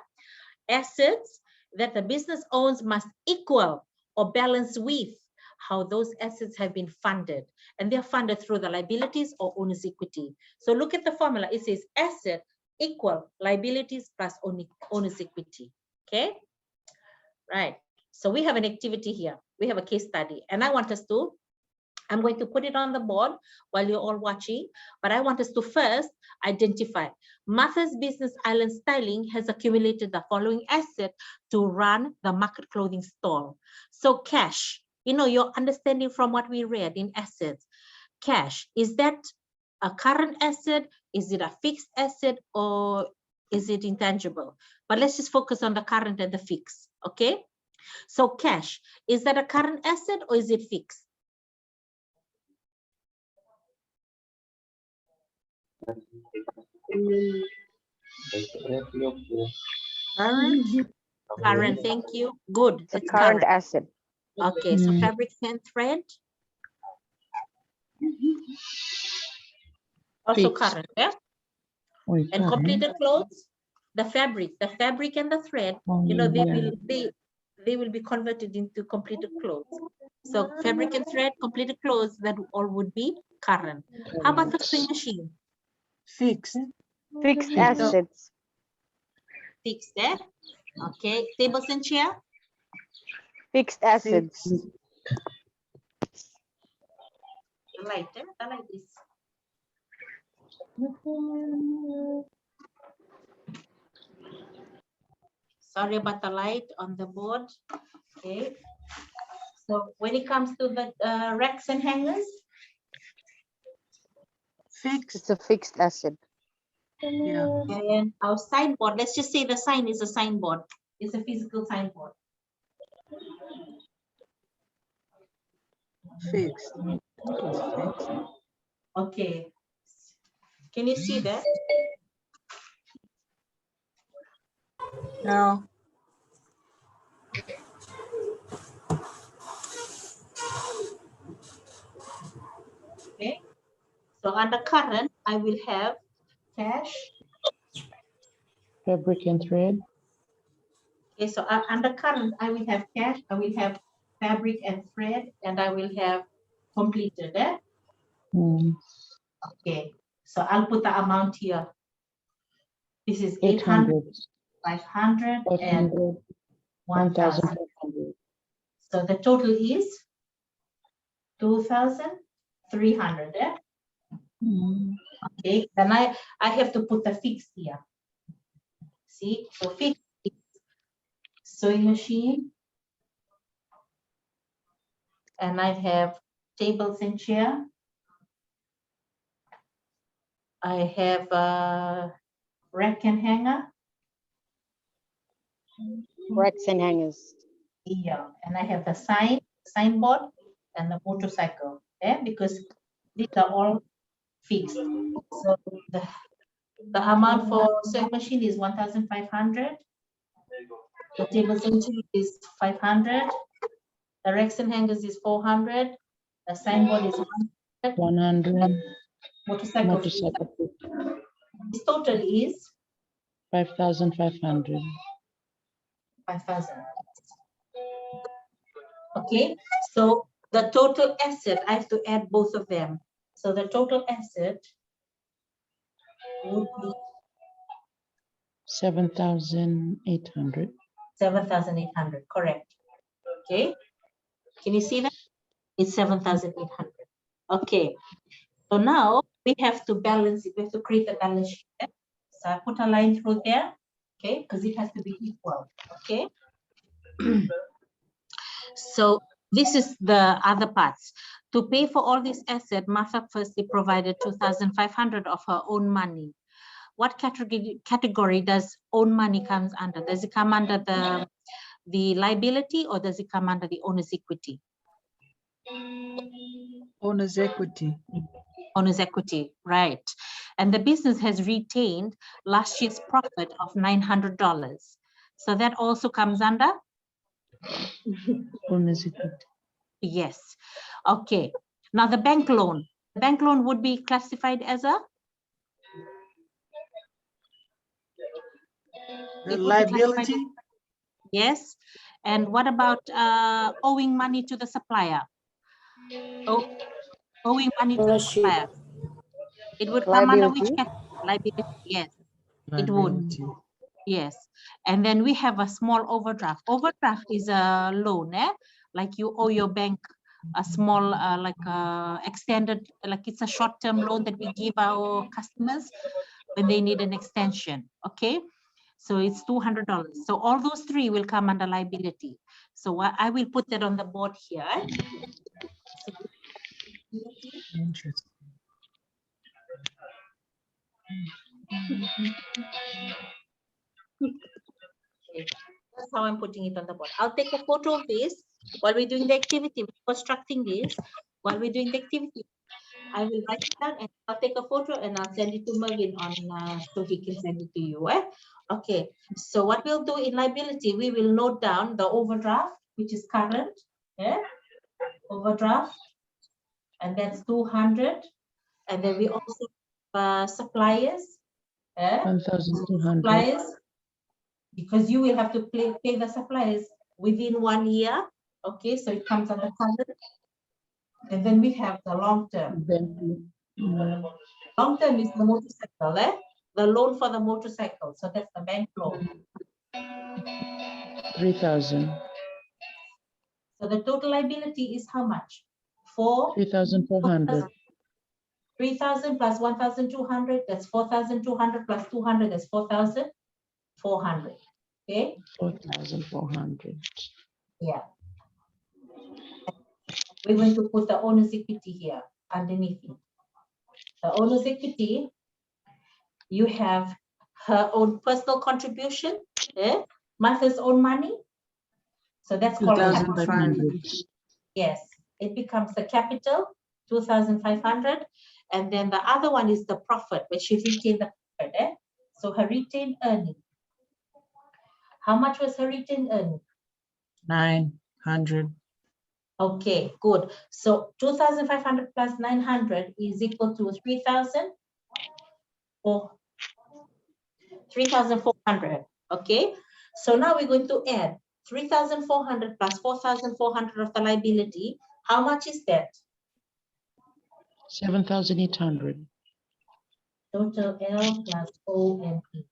Assets that the business owns must equal or balance with how those assets have been funded, and they're funded through the liabilities or owner's equity. So look at the formula. It says asset equal liabilities plus owner's equity. Okay, right. So we have an activity here. We have a case study, and I'm going to put it on the board while you're all watching, but I want us to first identify. Martha's Business Island Styling has accumulated the following asset to run the market clothing store. So cash, your understanding from what we read in assets, cash, is that a current asset? Is it a fixed asset or is it intangible? But let's just focus on the current and the fixed, okay? So cash, is that a current asset or is it fixed? Current, thank you. Good. It's a current asset. Okay, so fabric and thread. Also Fixed. current, yeah? And completed clothes, the fabric and the thread, they will be converted into completed clothes. So fabric and thread, completed clothes, that all would be current. How about the sewing machine? Fixed. Fixed Fixed. assets. Fixed there. Okay, tables and chair. Fixed assets. The light, the light is. Sorry about the light on the board. Okay. So when it comes to the racks and hangers, Fixed. It's a fixed asset. Yeah. and our signboard, let's just say the sign is a signboard. It's a physical signboard. Fixed. It's fixed. Okay. Can you see that? Now, Okay. So under current, I will have cash. Fabric and thread. Okay, so under current, I will have cash, I will have fabric and thread, and I will have completed. Mm, Okay, so I'll put the amount here. This is 800, 800, 500, and 500, 1,000. 1,500. So the total is 2,300. Mm, Okay, then I have to put the fixed here. See, so fixed is sewing machine, and I have tables and chair. I have a rack and hanger. Racks and hangers. Yeah, and I have the signboard and the motorcycle. Yeah, because these are all fixed. So the amount for sewing machine is 1,500. The tables and chairs is 500. The racks and hangers is 400. The signboard is 100. 100, Motorcycle. motorcycle, This total is 5,500. 5,000. Okay, so the total asset, I have to add both of them. So the total asset would be 7,800. 7,800, correct. Okay, can you see that? It's 7,800. Okay, so now we have to balance it. We have to create a balance sheet. So I put a line through there, okay, because it has to be equal, okay? So this is the other parts. To pay for all this asset, Martha firstly provided 2,500 of her own money. What category does own money comes under? Does it come under the liability, or does it come under the owner's equity? owner's equity. Owner's equity, right. And the business has retained last year's profit of $900. So that also comes under? Owner's equity. Yes. Okay. Now the bank loan. The bank loan would be classified as a? The liability. Yes. And what about owing money to the supplier? Owing money to the supplier. It would come under which category? Liability. Yes, it would. Liability. Yes. And then we have a small overdraft. Overdraft is a loan, like you owe your bank a small, extended, like it's a short-term loan that we give our customers when they need an extension. Okay. So it's $200. So all those three will come under liability. So I will put that on the board here. Interesting. Okay. That's how I'm putting it on the board. I'll take a photo of this while we're doing the activity, constructing this. While we're doing the activity, I will write it down and I'll take a photo and I'll send it to Mervin on so he can send it to you. Okay. So what we'll do in liability, we will note down the overdraft, which is current. Overdraft, and that's 200. And then we also suppliers. 1,200. Suppliers, because you will have to pay the suppliers within 1 year. Okay, so it comes under current. And then we have the long term. Then, Long term is the motorcycle, the loan for the motorcycle. So that's the bank loan. 3,000. So the total liability is how much? 3,400. 3,000 plus 1,200, that's 4,200 plus 200, that's 4,400. Okay. 4,400. Yeah. We're going to put the owner's equity here underneath it. The owner's equity, you have her own personal contribution, Martha's own money. So that's called capital. 2,500. Yes, it becomes the capital, 2,500. And then the other one is the profit, which she retained the profit. So her retained earning. How much was her retained earning? 900. Okay, good. So 2,500 plus 900 is equal to 3,000 or 3,400. Okay, so now we're going to add 3,400 plus 4,400 of the liability. How much is that? 7,800. Total L plus O and E.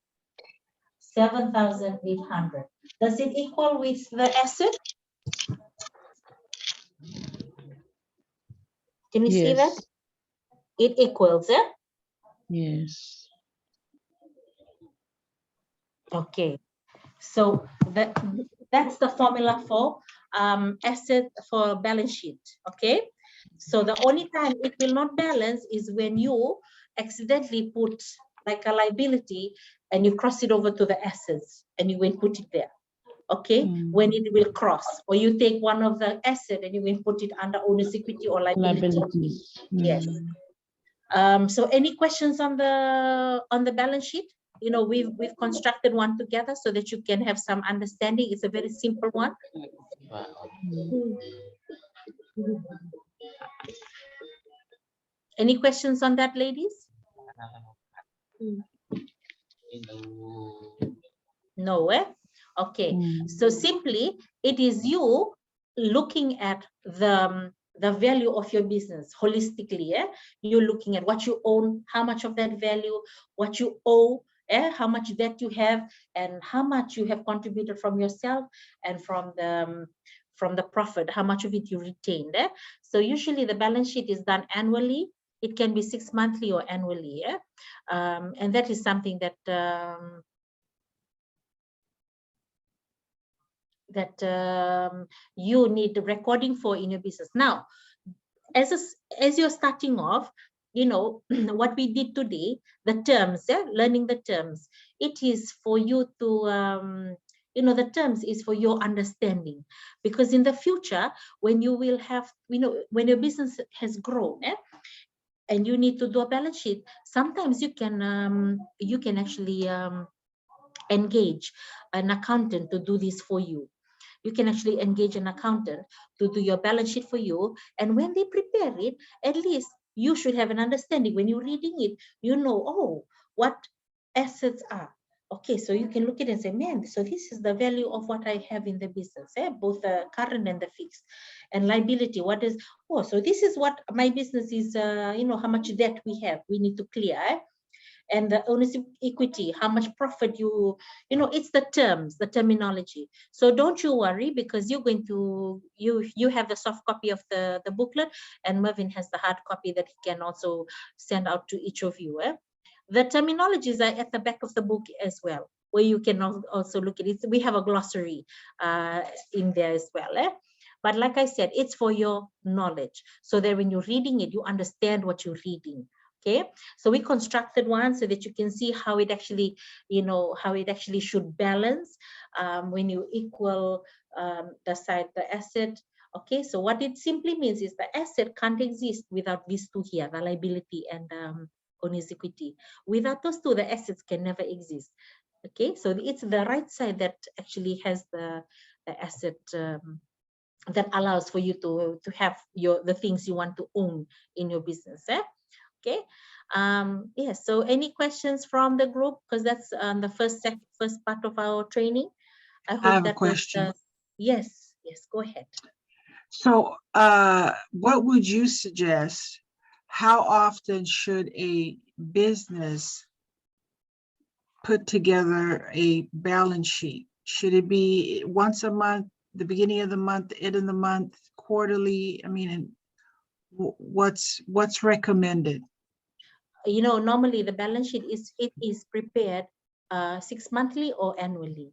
7,800. Does it equal with the asset? Can you see that? Yes. It equals, Yes. Okay. So that's the formula for asset for balance sheet. Okay. So the only time it will not balance is when you accidentally put like a liability and you cross it over to the assets and you will put it there. Okay, when it will cross, or you take one of the asset and you will put it under owner's equity or liability. Liabilities. Yes. So any questions on the balance sheet? You know, we've constructed one together so that you can have some understanding. It's a very simple one. Any questions on that, ladies? No, okay. So simply, it is you looking at the value of your business holistically. You're looking at what you own, how much of that value, what you owe, how much debt you have, and how much you have contributed from yourself and from the profit, how much of it you retained. So usually the balance sheet is done annually. It can be 6 monthly or annually. And that is something that you need the recording for in your business. Now, as you're starting off, you know, what we did today, the terms, learning the terms, it is for you to, you know, the terms is for your understanding, because in the future, when you will have, you know, when your business has grown, and you need to do a balance sheet, sometimes you can actually engage an accountant to do this for you. You can actually engage an accountant to do your balance sheet for you. And when they prepare it, at least you should have an understanding. When you're reading it, you know, oh, what assets are. Okay, so you can look at it and say, man, so this is the value of what I have in the business, both the current and the fixed. And liability, what is, oh, so this is what my business is, you know, how much debt we have, we need to clear. And the ownership equity, how much profit you know, it's the terms, the terminology. So don't you worry, because you're going to, you have the soft copy of the booklet, and Mervin has the hard copy that he can also send out to each of you. The terminologies are at the back of the book as well, where you can also look at it. We have a glossary in there as well. But like I said, it's for your knowledge, so that when you're reading it, you understand what you're reading. Okay, so we constructed one so that you can see how it actually, you know, how it actually should balance when you equal the asset. Okay, so what it simply means is the asset can't exist without these two here, the liability and owner's equity. Without those two, the assets can never exist. Okay, so it's the right side that actually has the asset that allows for you to have the things you want to own in your business. Okay, yes, so any questions from the group, because that's the first part of our training. I hope have that a question. Yes, go ahead. So what would you suggest? how often should a business put together a balance sheet? Should it be once a month, the beginning of the month, the end of the month, quarterly? I mean, and what's recommended? You know, normally the balance sheet is prepared 6 monthly or annually.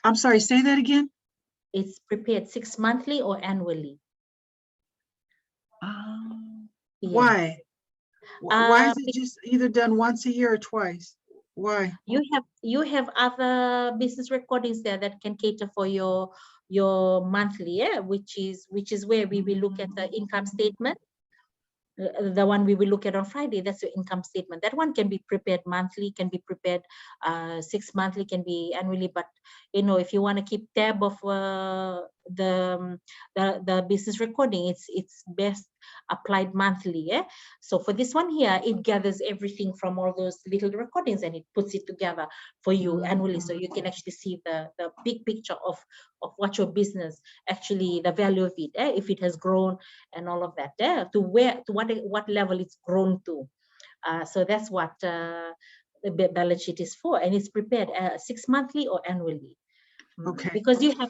I'm sorry, say that again. It's prepared 6 monthly or annually. Yes. Why? Why is Uh, it just either done once a year or twice? Why? You have other business recordings there that can cater for your monthly, yeah, which is where we will look at the income statement. The one we will look at on Friday, that's your income statement. That one can be prepared monthly, can be prepared 6 monthly, can be annually. But you know, if you want to keep tab of the business recording, it's best applied monthly. Yeah. So for this one here, it gathers everything from all those little recordings and it puts it together for you annually, so you can actually see the big picture of what your business actually, the value of it, if it has grown and all of that, to what level it's grown to. So that's what the balance sheet is for, and it's prepared 6 monthly or annually. Okay. Because you have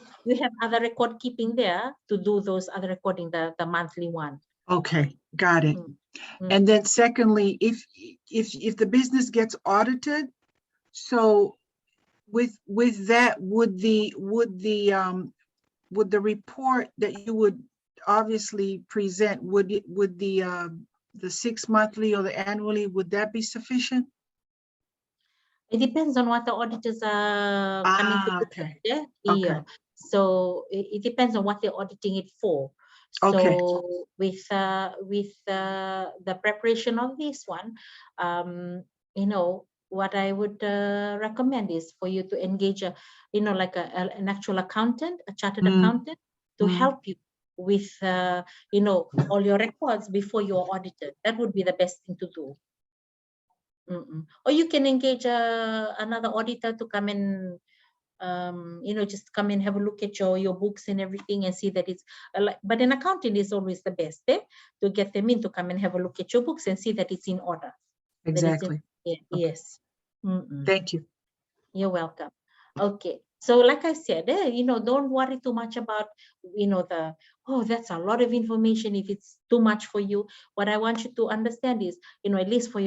other record keeping there to do those other recording, the monthly one. Okay, got it. Mm. And then secondly, if the business gets audited, so with that, would the report that you would obviously present, would the 6 monthly or the annually, would that be sufficient? It depends on what the auditors are coming to look Okay. at. Yeah. Okay. Yeah. So it depends on what they're auditing it for. Okay. So with the preparation of this one, you know, what I would recommend is for you to engage like an actual accountant, a chartered accountant, to help you with all your records before you're audited. That would be the best thing to do. Or you can engage another auditor to come and just come and have a look at your books and everything and see that it's but an accountant is always the best, to get them in to come and have a look at your books and see that it's in order. Exactly. Yes. Thank you. You're welcome. Okay. So like I said, don't worry too much about, that's a lot of information if it's too much for you. What I want you to understand is, at least for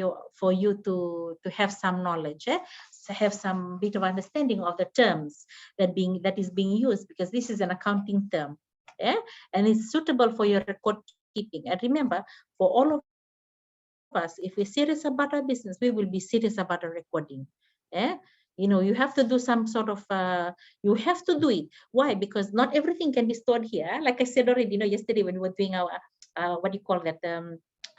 you to have some knowledge, to have some bit of understanding of the terms that is being used, because this is an accounting term, and it's suitable for your record keeping. And remember, for all of us, if we're serious about our business, we will be serious about our recording. You have to do some sort of you have to do it. Why? Because not everything can be stored here. Like I said already, yesterday when we were doing our what do you call that,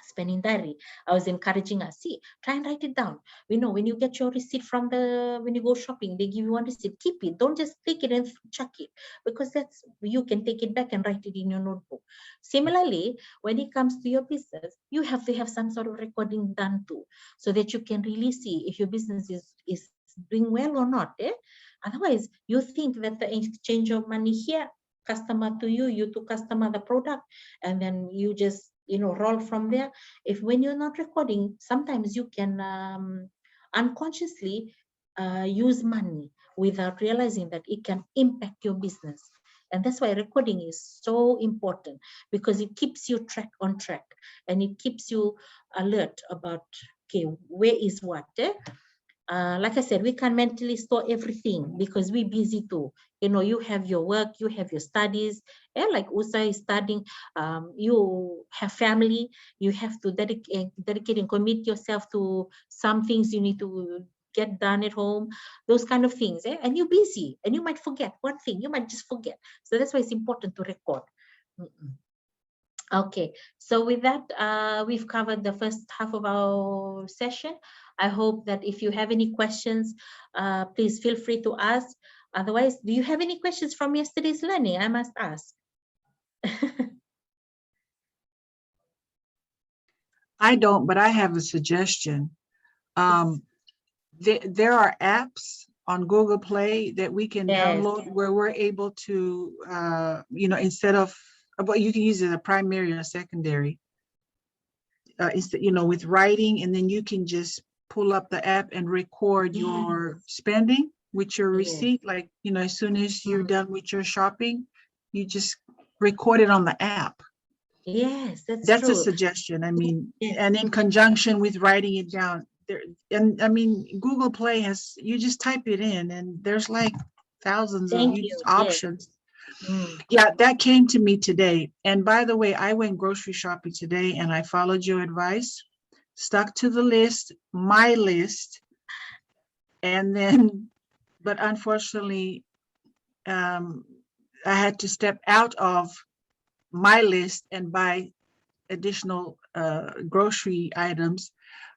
spending diary, I was encouraging us, try and write it down. When you get your receipt when you go shopping, they give you one receipt, keep it. Don't just take it and chuck it, because you can take it back and write it in your notebook. Similarly, when it comes to your business, you have to have some sort of recording done too, so that you can really see if your business is doing well or not. Otherwise, you think that the exchange of money here, customer to you to customer the product, and then you just roll from there. When you're not recording, sometimes you can unconsciously use money without realizing that it can impact your business. And that's why recording is so important, because it keeps you on track, and it keeps you alert about, okay, where is what. Like I said, we can mentally store everything because we're busy too. You have your work, you have your studies, like Usa is studying, you have family, you have to dedicate and commit yourself to some things you need to get done at home, those kind of things. And you're busy and you might forget one thing, you might just forget. So that's why it's important to record. Okay, so with that, we've covered the first half of our session. I hope that if you have any questions, please feel free to ask. Otherwise, do you have any questions from yesterday's learning? I must ask. I don't, but I have a suggestion. There are apps on Google Play that we can download where we're able to, instead of, but you can use it as a primary or secondary. with writing, and then you can just pull up the app and record your spending with your Yes. receipt. Like, as soon as you're Mhm. done with your shopping, you just record it on the app. Yes, that's That's a true. suggestion. I mean, Yes. and in conjunction with writing it down there. And I mean, Google Play you just type it in and there's like thousands of Thank you. Yes. options. Mm. Yeah, that came to me today. And by the way, I went grocery shopping today and I followed your advice, stuck to the list, my list. And then, but unfortunately, I had to step out of my list and buy additional grocery items.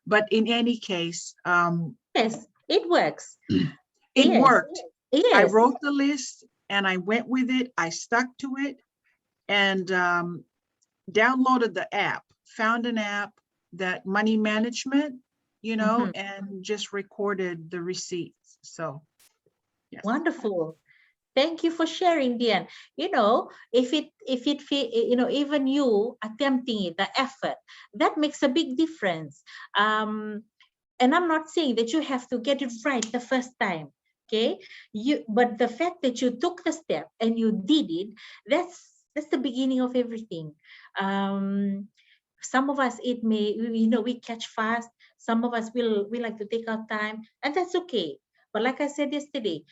But in any case, Yes, it works. it Yes. worked. I Yes. wrote the list and I went with it. I stuck to it and downloaded the app, found an app that money management, Mhm. and just recorded the receipts. So, yes. Wonderful. Thank you for sharing, Diane. If even you attempting it, the effort, that makes a big difference. And I'm not saying that you have to get it right the first time. Okay. But the fact that you took the step and you did it, that's the beginning of everything. Some of us, it may, we catch fast. Some of us we like to take our time, and that's okay. But like I said yesterday,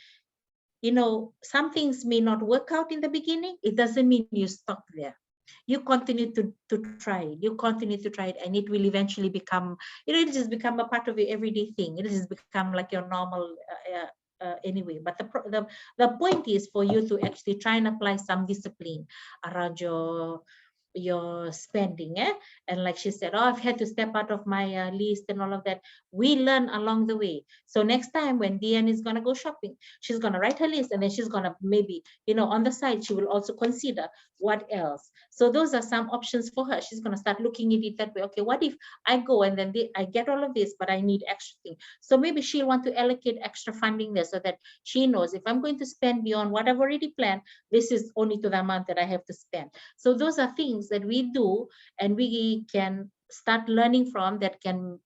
some things may not work out in the beginning. It doesn't mean you stop there. You continue to try it. You continue to try it, and it will eventually become, it just become a part of your everyday thing. It just become like your normal anyway. But the point is for you to actually try and apply some discipline around your spending, and like she said, I've had to step out of my list and all of that. We learn along the way. So next time when Diane is going to go shopping, she's going to write her list, and then she's going to maybe, on the side, she will also consider what else. So those are some options for her. She's going to start looking at it that way. Okay, what if I go and then I get all of this, but I need extra thing? So maybe she'll want to allocate extra funding there so that she knows, if I'm going to spend beyond what I've already planned, this is only to the amount that I have to spend. So those are things that we do and we can start learning from, that can,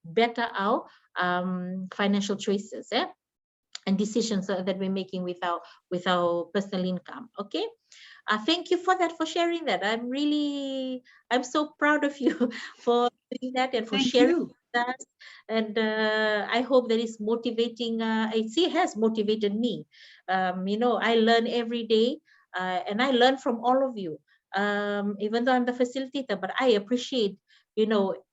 better our financial choices, and decisions that we're making with our personal income. Okay. Thank you for that, for sharing that. I'm so proud of you for doing that and for Thank sharing you. with us. And I hope that is motivating. It has motivated me. I learn every day, and I learn from all of you. Even though I'm the facilitator, but I appreciate,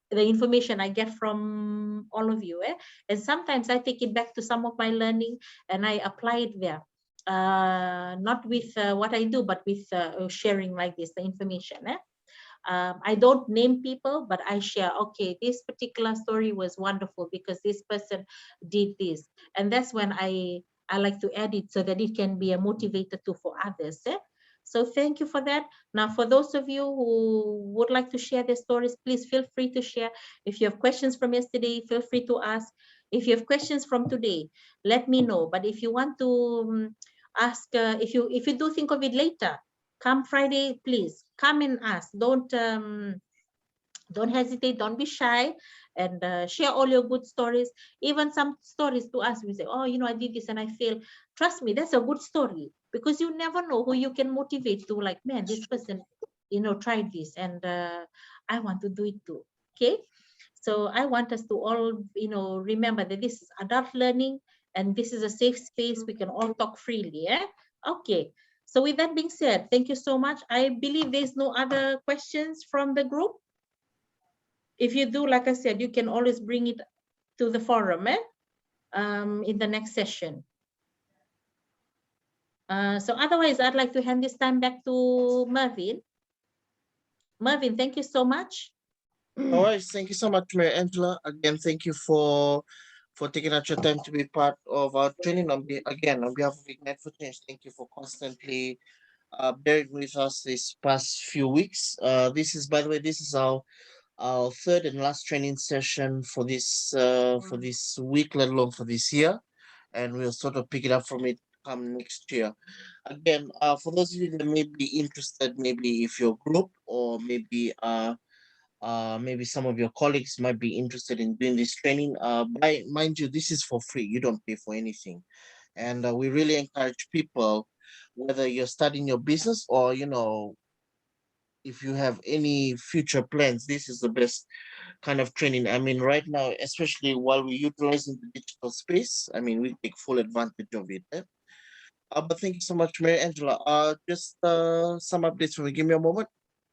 the information I get from all of you. And sometimes I take it back to some of my learning and I apply it there. Not with what I do, but with sharing like this, the information. I don't name people, but I share, okay, this particular story was wonderful because this person did this. And that's when I like to add it so that it can be a motivator too for others. So thank you for that. Now, for those of you who would like to share their stories, please feel free to share. If you have questions from yesterday, feel free to ask. If you have questions from today, let me know. But if you want to ask, if you do think of it later, come Friday, please come and ask. Don't hesitate, don't be shy, and share all your good stories. Even some stories to us, we say, oh, I did this and I failed. Trust me, that's a good story, because you never know who you can motivate to, like, man, this person, tried this, and I want to do it too. Okay. So I want us to all, remember that this is adult learning, and this is a safe space. We can all talk freely. Okay. So with that being said, thank you so much. I believe there's no other questions from the group. If you do, like I said, you can always bring it to the forum in the next session. So otherwise, I'd like to hand this time back to Mervin. Mervin, thank you so much. All right, thank you so much, Mary Angela. Again, thank you for taking out your time to be part of our training. On behalf of Ignite4Change, thank you for constantly bearing with us this past few weeks. This is, by the way, this is our third and last training session for this week, let alone for this year, and we'll sort of pick it up from it come next year. Again, for those of you that may be interested, maybe if your group or maybe maybe some of your colleagues might be interested in doing this training. Mind you, this is for free. You don't pay for anything. And we really encourage people, whether you're starting your business or, if you have any future plans, this is the best kind of training. I mean, right now, especially while we're utilizing the digital space, I mean, we take full advantage of it. But thank you so much, Mary Angela. Just some updates for me. Give me a moment.